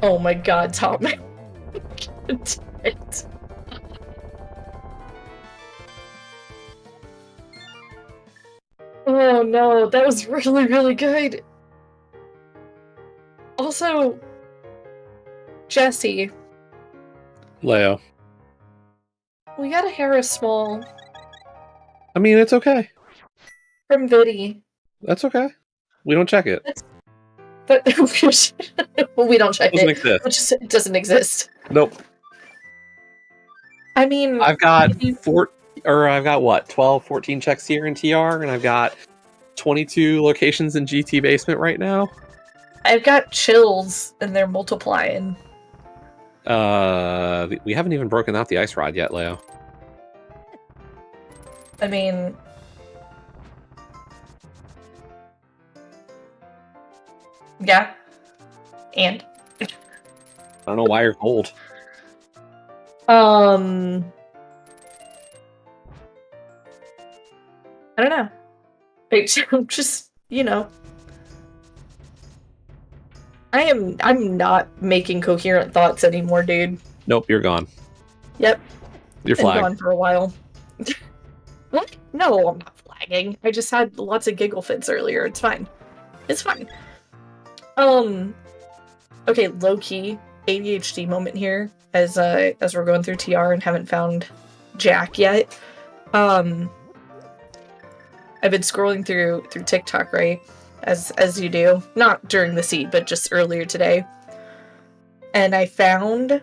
Oh my god, Tom. Damn it. Oh no, that was really, really good. Also, Jesse. Leo. We got a Harris Small. I mean, it's okay. From Viddy. That's okay. We don't check it. But we don't check Doesn't it. exist. It doesn't exist. Nope. I mean, I've got I've got what, 12, 14 checks here in TR, and I've got 22 locations in GT Basement right now. I've got chills, and they're multiplying. We haven't even broken out the ice rod yet, Leo. I mean, yeah, and I don't know why you're cold. I don't know. I'm just, you know, I'm not making coherent thoughts anymore, dude. Nope, you're gone. Yep. You're Been flagged. gone for a while. What? No, I'm not flagging. I just had lots of giggle fits earlier. It's fine. It's fine. Okay, low-key ADHD moment here as we're going through TR and haven't found Jack yet. I've been scrolling through TikTok, right? As you do. Not during the seed, but just earlier today. And I found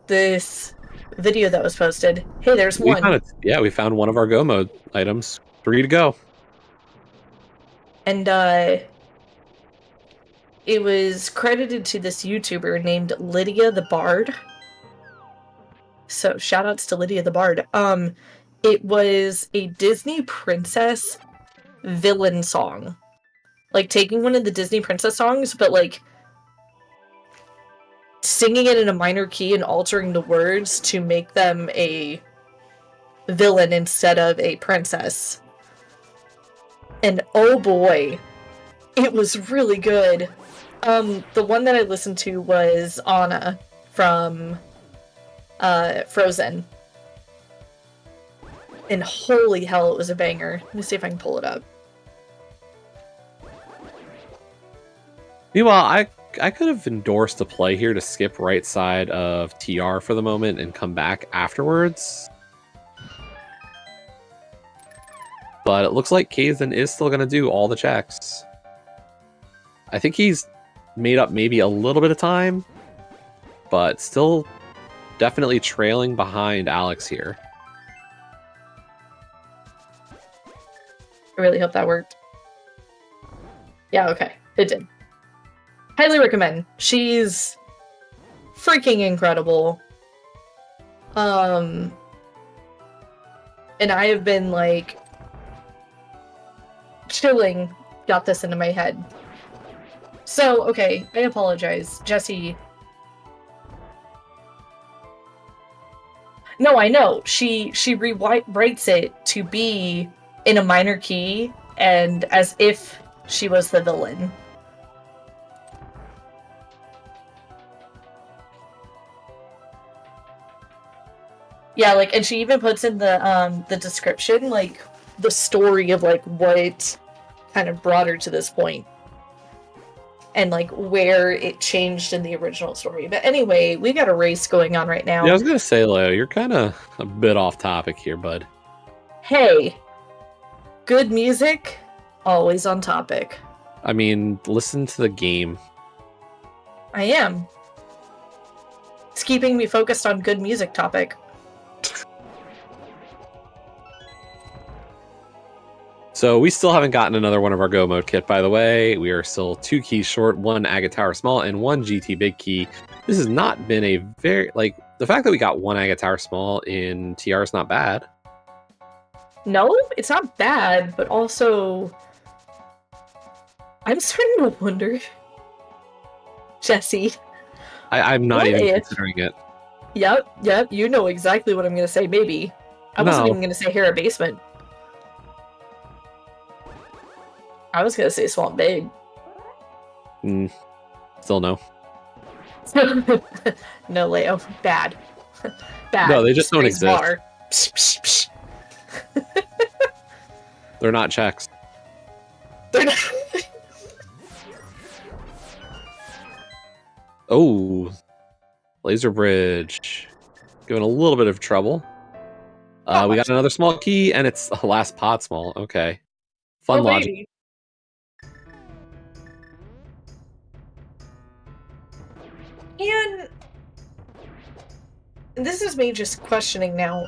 this video that was posted. Hey, there's one. We found one of our go mode items. 3 to go. And it was credited to this YouTuber named Lydia the Bard. So shoutouts to Lydia the Bard. It was a Disney princess villain song. Like taking one of the Disney princess songs, but like singing it in a minor key and altering the words to make them a villain instead of a princess. And oh boy, it was really good. The one that I listened to was Anna from Frozen. And holy hell, it was a banger. Let me see if I can pull it up. Meanwhile, I could have endorsed a play here to skip right side of TR for the moment and come back afterwards. But it looks like Kaesden is still going to do all the checks. I think he's made up maybe a little bit of time, but still definitely trailing behind Alex here. I really hope that worked. Yeah, okay. It did. Highly recommend. She's freaking incredible. And I have been like chilling, got this into my head. So, okay, I apologize. Jesse. No, I know. She rewrites it to be in a minor key and as if she was the villain. Yeah, like, and she even puts in the description, like, the story of, like, what kind of brought her to this point. And, like, where it changed in the original story. But anyway, we got a race going on right now. Yeah, I was going to say, Leo, you're kind of a bit off topic here, bud. Hey, good music, always on topic. I mean, listen to the game. I am. It's keeping me focused on good music topic. So we still haven't gotten another one of our Go Mode kit, by the way. We are still 2 keys short, 1 Agate Tower Small and 1 GT Big Key. This has not been a very, like, the fact that we got 1 Agate Tower Small in TR is not bad. No, it's not bad, but also I'm starting to wonder, Jesse. I'm not even considering it. Yep, you know exactly what I'm going to say, maybe. I wasn't even going to say Hera Basement. I was going to say Swamp Big. Still no. No, Leo. Bad. Bad. No, they just don't exist. Bar. Psh, psh, psh. They're not checks. They're not. Oh, laser bridge, giving a little bit of trouble. We got another small key, and it's a last pot small. Okay, fun logic. Lady. And this is me just questioning now.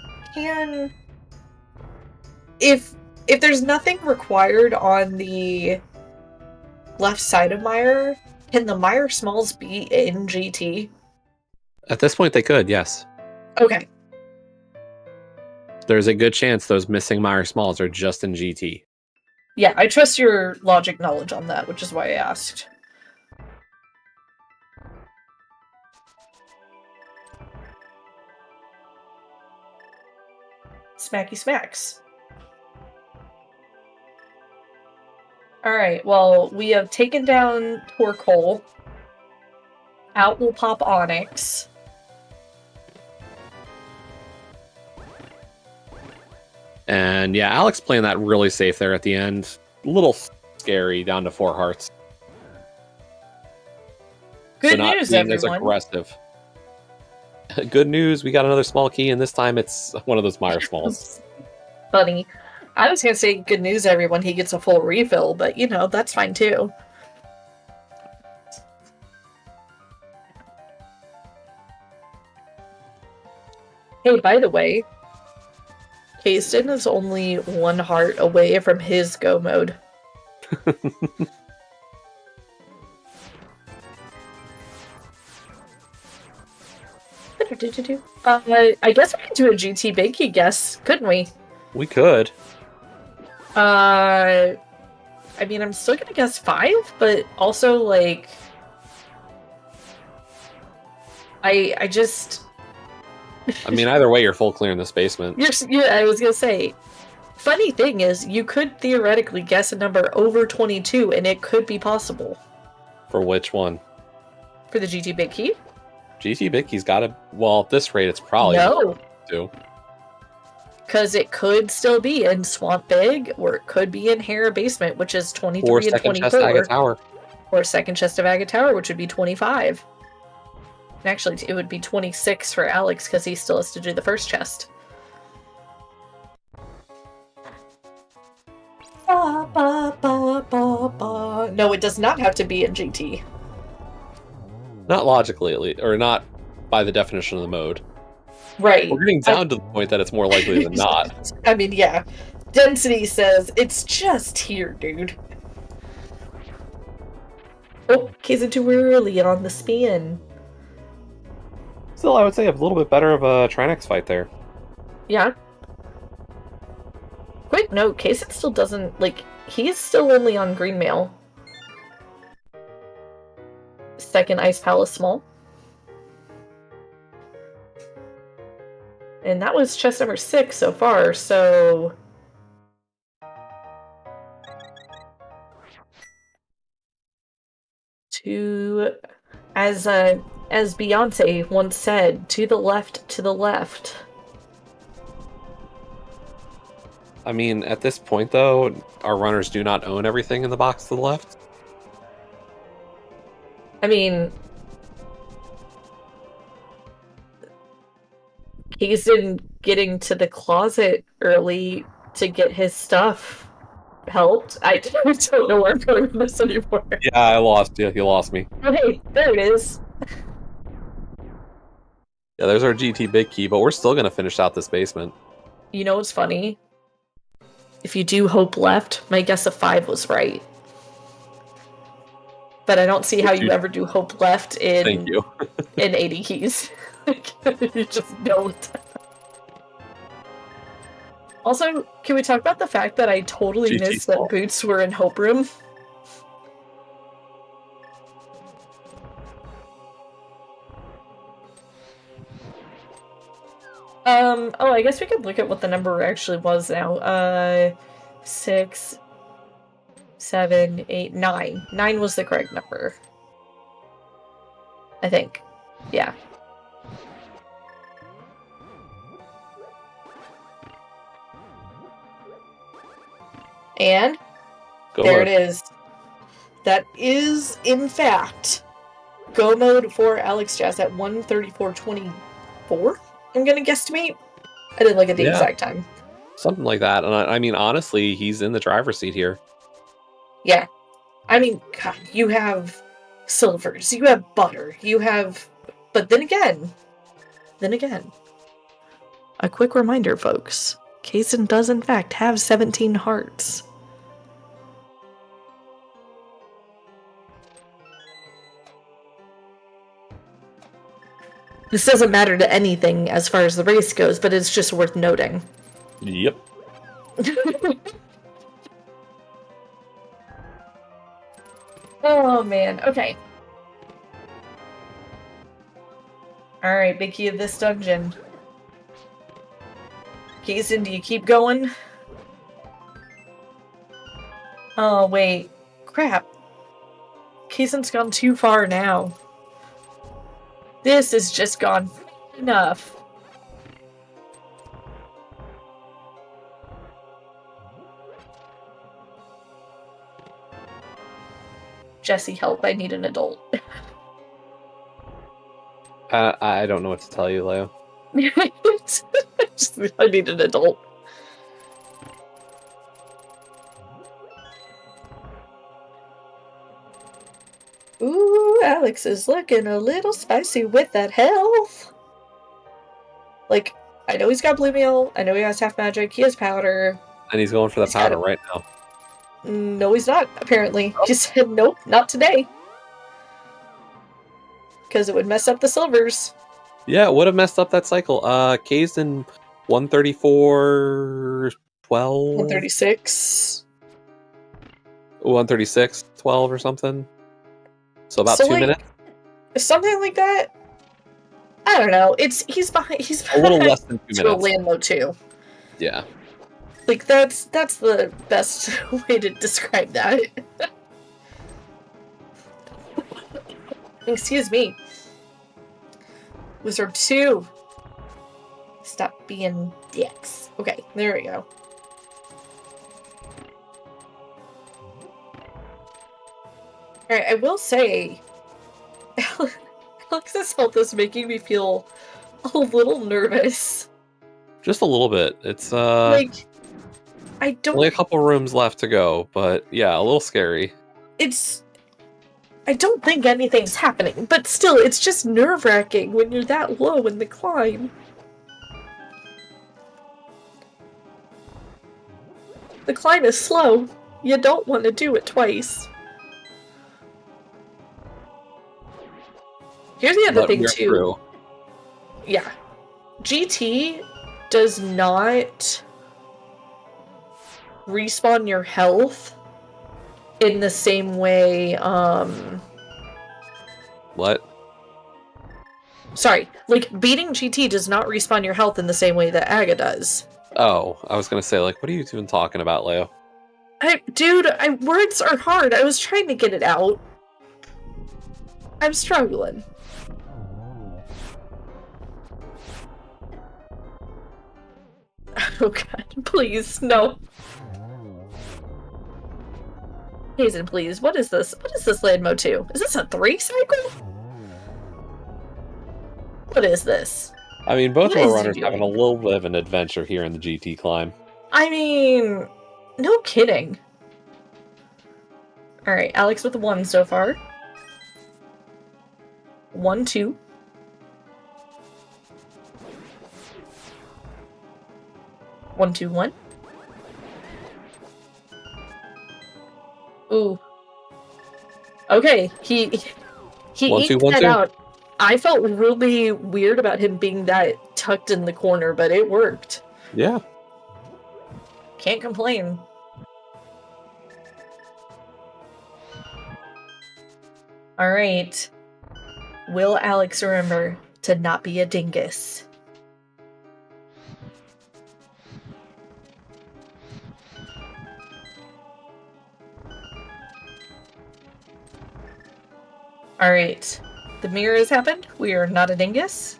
If there's nothing required on the left side of Meyer, can the Meyer Smalls be in GT? At this point, they could, yes. Okay. There's a good chance those missing Meyer Smalls are just in GT. Yeah, I trust your logic knowledge on that, which is why I asked. Smacky smacks. Alright, well, we have taken down Torkoal. Out will pop Onyx. And yeah, Alex playing that really safe there at the end. A little scary, down to 4 hearts. Good so not news, being as everyone. aggressive. Good news, we got another small key, and this time it's one of those Meyer Smalls. Funny. I was gonna say good news, everyone. He gets a full refill, but you know, that's fine too. Hey, by the way, Kaesden is only 1 heart away from his go mode. I guess we could do a GT Big Key guess, couldn't we? We could. I mean, I'm still gonna guess 5, but also, like, I just... I mean, either way, you're full clear in this basement. I was gonna say, funny thing is, you could theoretically guess a number over 22, and it could be possible. For which one? For the GT Big Key? GT Big Key's got to... Well, at this rate, it's probably... No. Because it could still be in Swamp Big, or it could be in Hera Basement, which is 23 and 24. Or second chest Aga Tower. Or second chest of Aga Tower, which would be 25. And actually, it would be 26 for Alex, because he still has to do the first chest. Ba, ba, ba, ba, ba. No, it does not have to be in GT. Not logically, at least, or not by the definition of the mode. Right. We're getting down to the point that it's more likely than not. I mean, yeah. Density says, it's just here, dude. Oh, Keysen too early on the spin. Still, I would say a little bit better of a Trinex fight there. Yeah. Quick note, Keysen still doesn't, like, he's still only on green mail. Second Ice Palace small. And that was chest number 6 so far, so... As Beyonce once said, to the left, to the left. I mean, at this point, though, our runners do not own everything in the box to the left. I mean... Kaesden getting to the closet early to get his stuff helped. I don't know where I'm going with this anymore. Yeah, I lost you. You lost me. Oh, hey, there it is. Yeah, there's our GT big key, but we're still going to finish out this basement. You know what's funny? If you do hope left, my guess of 5 was right. But I don't see how you ever do hope left in, Thank you. in 80 keys. You just don't. Also, can we talk about the fact that I totally missed that boots were in Hope Room? Oh, I guess we could look at what the number actually was now. 6, 7, 8, 9. 9 was the correct number. I think. Yeah. And there it is. That is, in fact, go mode for Alexjas at 1:34:24. I'm gonna guesstimate. I didn't look at the exact time. Something like that. And I mean, honestly, he's in the driver's seat here. Yeah. I mean, God, you have silvers, you have butter, you have... But then again, a quick reminder, folks. Kaesden does, in fact, have 17 hearts. This doesn't matter to anything as far as the race goes, but it's just worth noting. Yep. Oh, man. Okay. Alright, big key of this dungeon. Kaesden, do you keep going? Oh, wait. Crap. Kaesden's gone too far now. This has just gone enough. Jesse, help. I need an adult. I don't know what to tell you, Leo. I need an adult. Ooh, Alex is looking a little spicy with that health. Like, I know he's got blue mail, I know he has half magic, he has powder. And he's going for the powder right now. No, he's not, apparently. He said, nope, not today. Because it would mess up the silvers. Yeah, it would have messed up that cycle. Kaesden 134, 12? 136. 136, 12 or something. So about 2 minutes? Something like that. I don't know. He's behind a little less than 2 minutes. Landmo too. Yeah. Like that's the best way to describe that. Excuse me. Wizard 2. Stop being dicks. Okay, there we go. Alright, I will say, Alex's health is making me feel a little nervous. Just a little bit. It's Like, I don't... only a couple rooms left to go, but yeah, a little scary. I don't think anything's happening, but still, it's just nerve-wracking when you're that low in the climb. The climb is slow. You don't want to do it twice. Here's the other thing, too. Through. Yeah. GT does not respawn your health in the same way, What? Sorry, like, beating GT does not respawn your health in the same way that Aga does. Oh, I was gonna say, like, what are you even talking about, Leo? Dude, words are hard. I was trying to get it out. I'm struggling. Oh god, please, no. Kaesden, please, what is this? What is this land mode 2? Is this a 3 cycle? What is this? I mean, both What of our is runners he having a doing? little bit of an adventure here in the GT climb. I mean, no kidding. Alright, Alex with 1 so far. 1, 2. One, two, one. Ooh. Okay, he One, two, eked one, that two. out. I felt really weird about him being that tucked in the corner, but it worked. Yeah. Can't complain. Alright. Will Alex remember to not be a dingus? Alright. The mirror has happened. We are not a dingus.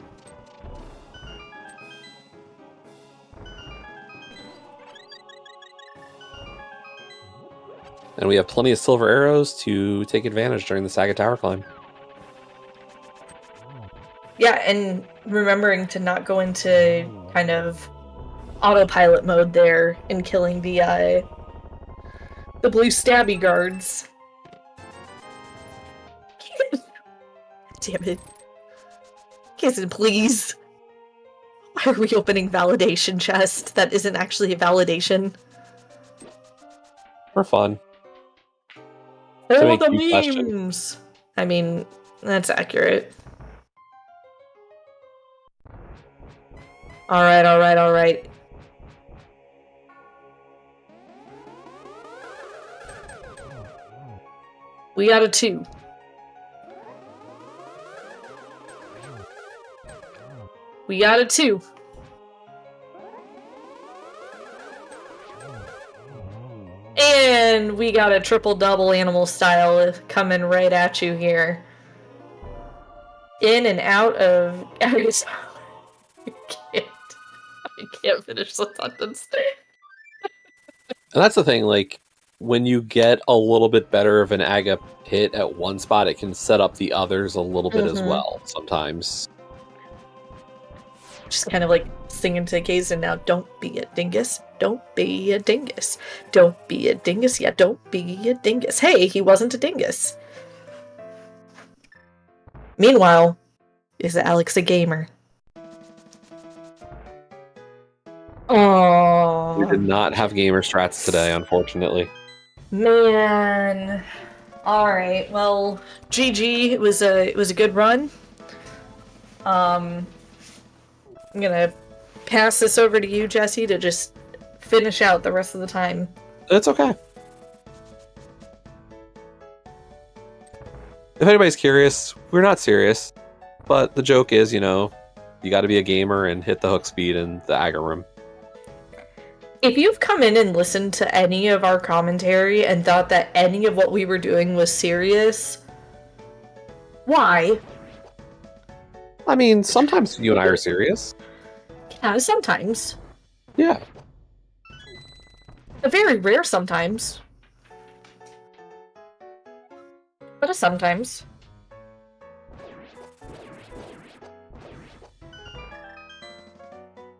And we have plenty of silver arrows to take advantage during the Saga Tower climb. Yeah, and remembering to not go into kind of autopilot mode there and killing the blue stabby guards. Damn it. Kaesden, please. Why are we opening validation chest? That isn't actually a validation. For fun. Oh, make the you question. memes! I mean, that's accurate. Alright, alright, alright. We got a 2. We got a 2. And we got a triple-double animal style coming right at you here. In and out of... I can't finish the sentence. And that's the thing, like, when you get a little bit better of an Aga hit at one spot, it can set up the others a little bit as well, sometimes. Just kind of like singing to Kaesden now. Don't be a dingus. Don't be a dingus. Don't be a dingus. Yeah, don't be a dingus. Hey, he wasn't a dingus. Meanwhile, is Alex a gamer? Oh, We did not have gamer strats today, unfortunately. man. All right. Well, GG. It was a good run. I'm gonna pass this over to you, Jesse, to just finish out the rest of the time. It's okay. If anybody's curious, we're not serious. But the joke is, you know, you gotta be a gamer and hit the hook speed in the Aga room. If you've come in and listened to any of our commentary and thought that any of what we were doing was serious, why? I mean, sometimes you and I are serious. Can Sometimes. Yeah. A very rare sometimes. But a sometimes.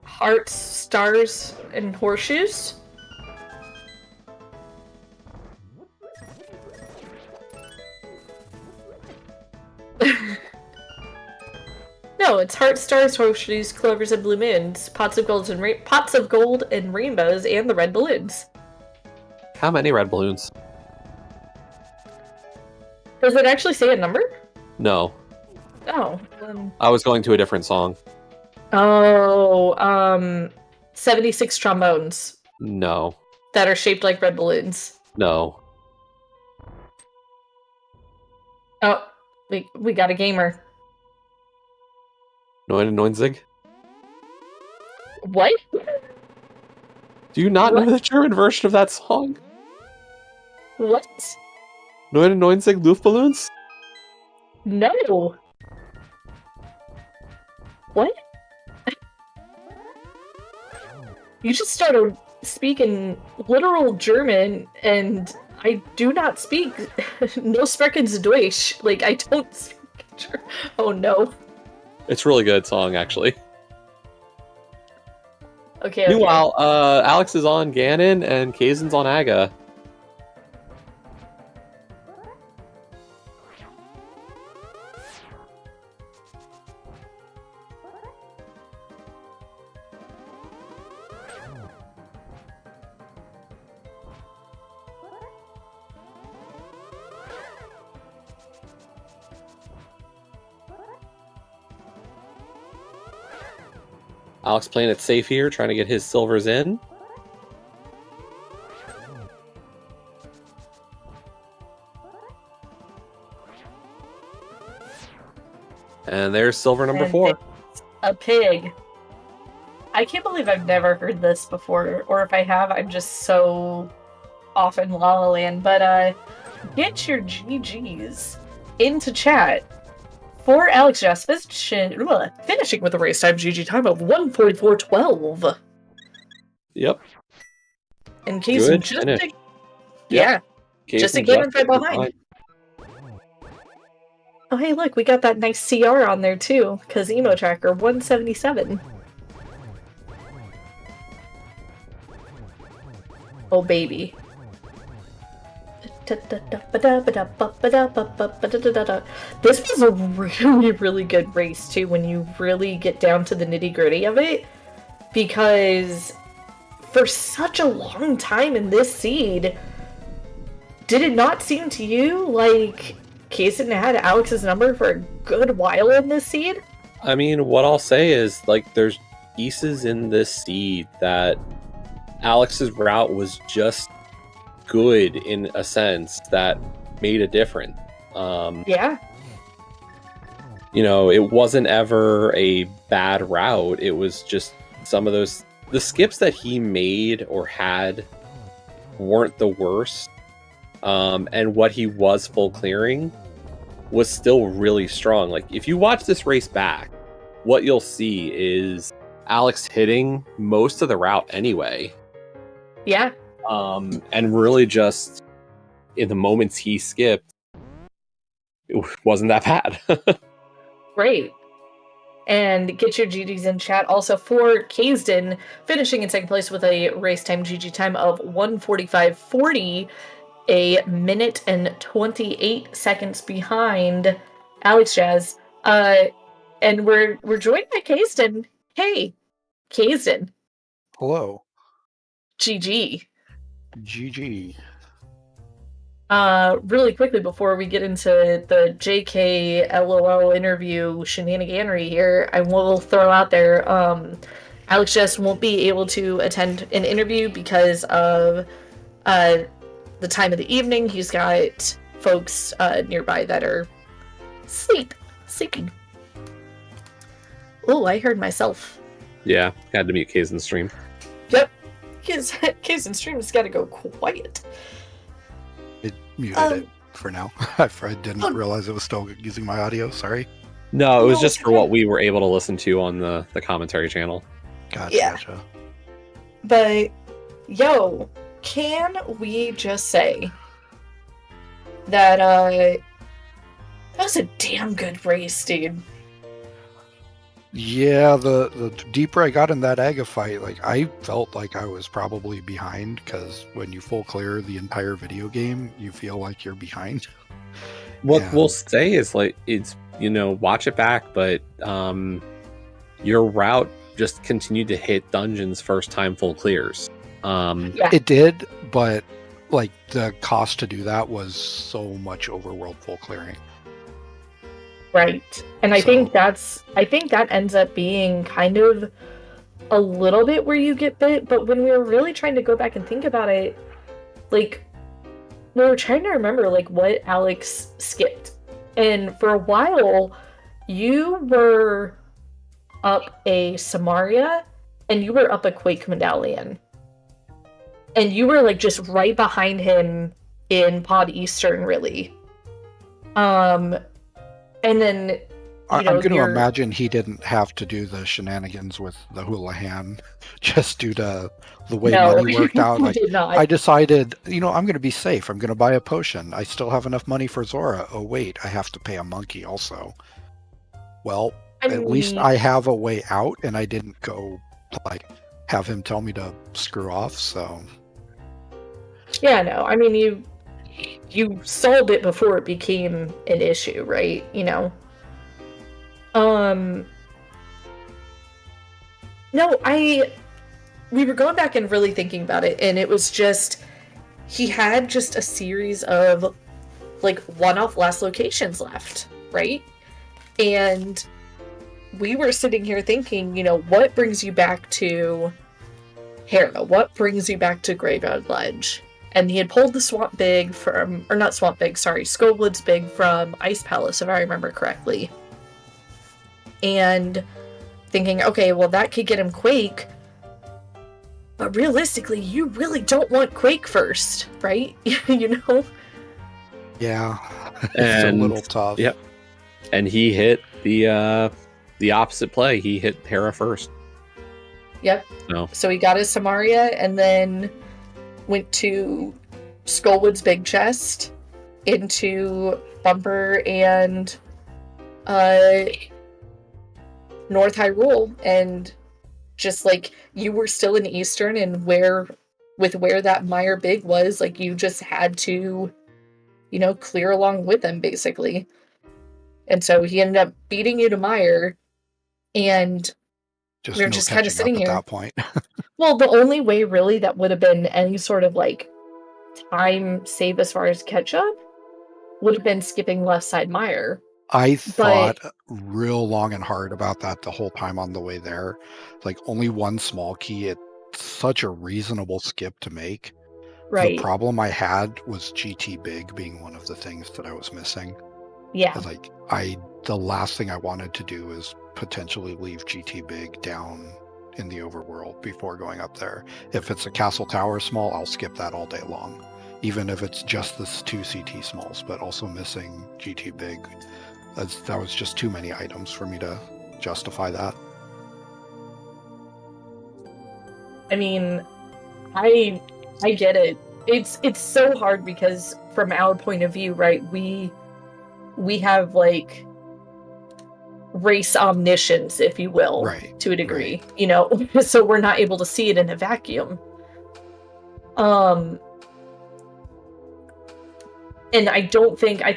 Hearts, stars, and horseshoes? No, it's hearts, stars, horseshoes, clovers, and blue moons, pots of gold and rainbows, and the red balloons. How many red balloons? Does it actually say a number? No. Oh. I was going to a different song. 76 trombones. No. That are shaped like red balloons. No. Oh, we got a gamer. Neunzig? What? Do you not know the German version of that song? What? Neunzig Luftballons? No. What? You just started speaking literal German, and I do not speak no Sprechens Deutsch. Like, I don't speak German. Oh no. It's a really good song, actually. Okay. Meanwhile, Alex is on Ganon and Kaesden's on Aga. Alex playing it safe here, trying to get his silvers in. And there's silver number 4. A pig. I can't believe I've never heard this before, or if I have, I'm just so off in La La Land. But get your GGs into chat for Alexjas2 finishing with a race time GG time of 1:44.12. Yep. In case Good just finish. yeah, just a game right behind. behind. Oh hey, look, we got that nice CR on there too, because Emo Tracker 177. Oh baby. This was a really, really good race too when you really get down to the nitty-gritty of it, because for such a long time in this seed, did it not seem to you like Kaesden had Alex's number for a good while in this seed? I mean, what I'll say is, like, there's pieces in this seed that Alex's route was just good in a sense that made a difference. Yeah. You know, it wasn't ever a bad route. It was just some of the skips that he made or had weren't the worst. And what he was full clearing was still really strong. Like, if you watch this race back, what you'll see is Alex hitting most of the route anyway. Yeah. And really just in the moments he skipped, it wasn't that bad. Great. And get your GGs in chat also for Kaesden, finishing in second place with a race time GG time of 1:45.40, a minute and 28 seconds behind Alexjas. And we're joined by Kaesden. Hey, Kaesden. Hello. GG. GG. Really quickly before we get into the JK LOL interview shenaniganery here, I will throw out there, Alexjas won't be able to attend an interview because of the time of the evening. He's got folks nearby that are sleeping. Oh, I heard myself. Yeah, had to mute Kaesden's stream. Yep. Kaesden's stream has got to go quiet. It muted it for now. I didn't realize it was still using my audio. Sorry. No, it was just for what we were able to listen to on the commentary channel. Gotcha, Yeah. gotcha. But, yo, can we just say that that was a damn good race, dude. Yeah, the deeper I got in that Aga fight, like I felt like I was probably behind, because when you full clear the entire video game, you feel like you're behind. What Yeah. we'll say is like it's watch it back, but your route just continued to hit dungeons first time full clears. Yeah. It did, but like the cost to do that was so much overworld full clearing. Right. And I think that ends up being kind of a little bit where you get bit, but when we were really trying to go back and think about it, like we were trying to remember like what Alex skipped. And for a while you were up a Samaria and you were up a Quake medallion. And you were like just right behind him in Pod Eastern, really. And then I'm going to imagine he didn't have to do the shenanigans with the Houlihan just due to the way money worked out. He Like, did not. I decided, I'm going to be safe. I'm going to buy a potion. I still have enough money for Zora. Oh, wait, I have to pay a monkey also. Well, at least I have a way out, and I didn't go, like, have him tell me to screw off, so... Yeah, no, I mean, you solved it before it became an issue, right? No, we were going back and really thinking about it, and it was just, he had just a series of, like, one-off last locations left, right? And we were sitting here thinking, what brings you back to Hera? What brings you back to Graveyard Ledge? And he had pulled the Swamp Big from, or not Swamp Big, sorry, Skullwood's Big from Ice Palace, if I remember correctly. And thinking, okay, well, that could get him Quake. But realistically, you really don't want Quake first, right? Yeah, it's a little tough. Yep. And he hit the opposite play. He hit Hera first. Yep. No. So he got his Samaria and then went to Skullwood's Big Chest, into Bumper and North Hyrule, and just like you were still in Eastern, and where that Mire Big was, like you just had to, clear along with him basically. And so he ended up beating you to Mire, and we were just kind of sitting here at that point. Well, the only way really that would have been any sort of like time save as far as catch up would have been skipping left side Mire. I thought real long and hard about that the whole time on the way there. Like only one small key, it's such a reasonable skip to make. Right. The problem I had was GT Big being one of the things that I was missing. Yeah. Like the last thing I wanted to do is potentially leave GT Big down in the overworld before going up there. If it's a castle tower small, I'll skip that all day long, even if it's just this 2 CT smalls. But also missing GT Big, that was just too many items for me to justify that. I mean, I get it. It's so hard because from our point of view, right, we have like race omniscience, if you will, right, to a degree, right. So we're not able to see it in a vacuum. And I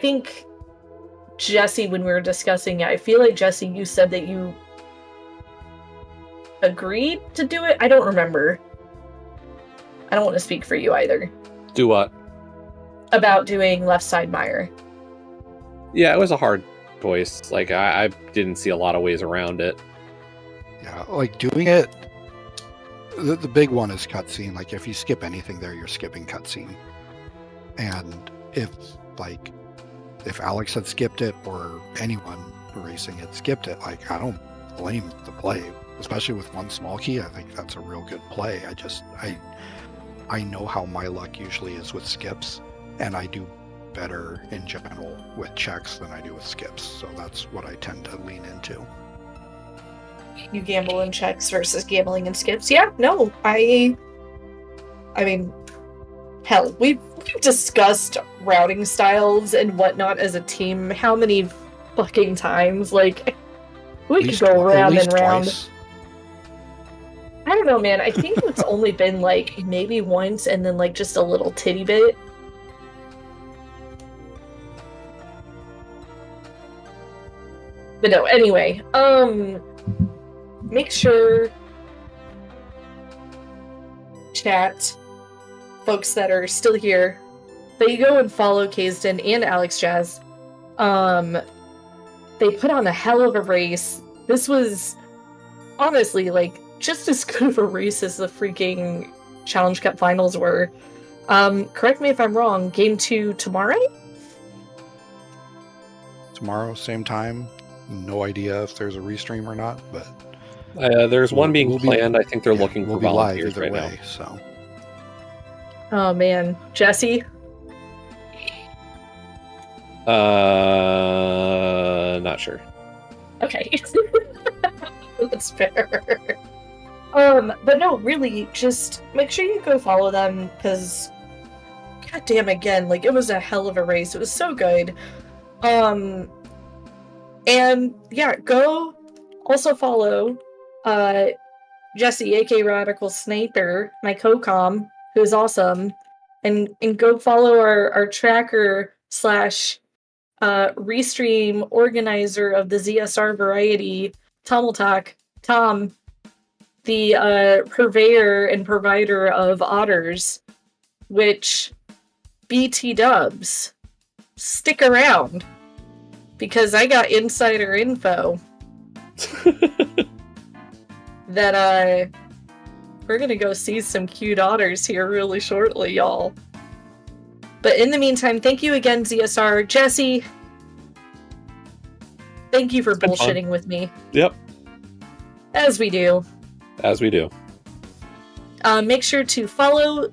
think Jesse, when we were discussing it, I feel like Jesse, you said that you agreed to do it. I don't remember. I don't want to speak for you either. Do what? About doing left side Mire. Yeah, it was a hard choice. Like I didn't see a lot of ways around it. Yeah, like doing it. The big one is cutscene. Like if you skip anything there, you're skipping cutscene. And if Alex had skipped it or anyone racing had skipped it, like I don't blame the play, especially with one small key. I think that's a real good play. I know how my luck usually is with skips, and I do better in general with checks than I do with skips, so that's what I tend to lean into. you gamble in checks versus gambling in skips. Yeah, no, I mean, hell, we've discussed routing styles and whatnot as a team how many fucking times? Like, we could go round and round. Twice. I don't know, man. I think it's only been, like, maybe once and then, like, just a little titty bit. But no, anyway, make sure, chat, folks that are still here, that you go and follow Kaesden and Alexjas. They put on a hell of a race. This was, honestly, like, just as good of a race as the freaking Challenge Cup finals were. Correct me if I'm wrong, Game 2 tomorrow? Tomorrow, same time. No idea if there's a restream or not, but there's one being planned. I think they're looking for volunteers right now. So. Oh man, Jesse. Not sure. Okay, that's fair. But no, really, just make sure you go follow them because, goddamn, again, like it was a hell of a race. It was so good. And yeah, go also follow Jesse, aka Radical Sniper, my co-com, who is awesome, and go follow our tracker / restream organizer of the ZSR variety, Tommeltalk, Tom, the purveyor and provider of otters, which BT dubs, stick around. Because I got insider info that we're gonna go see some cute otters here really shortly, y'all. But in the meantime, thank you again, ZSR. Jesse, thank you for bullshitting with me. Yep. As we do. As we do. Make sure to follow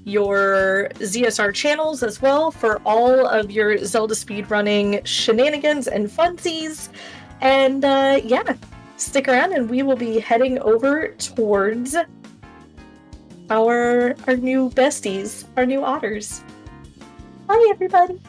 your ZSR channels as well for all of your Zelda speedrunning shenanigans and funsies. And yeah, stick around and we will be heading over towards our new besties, our new otters. Bye, everybody.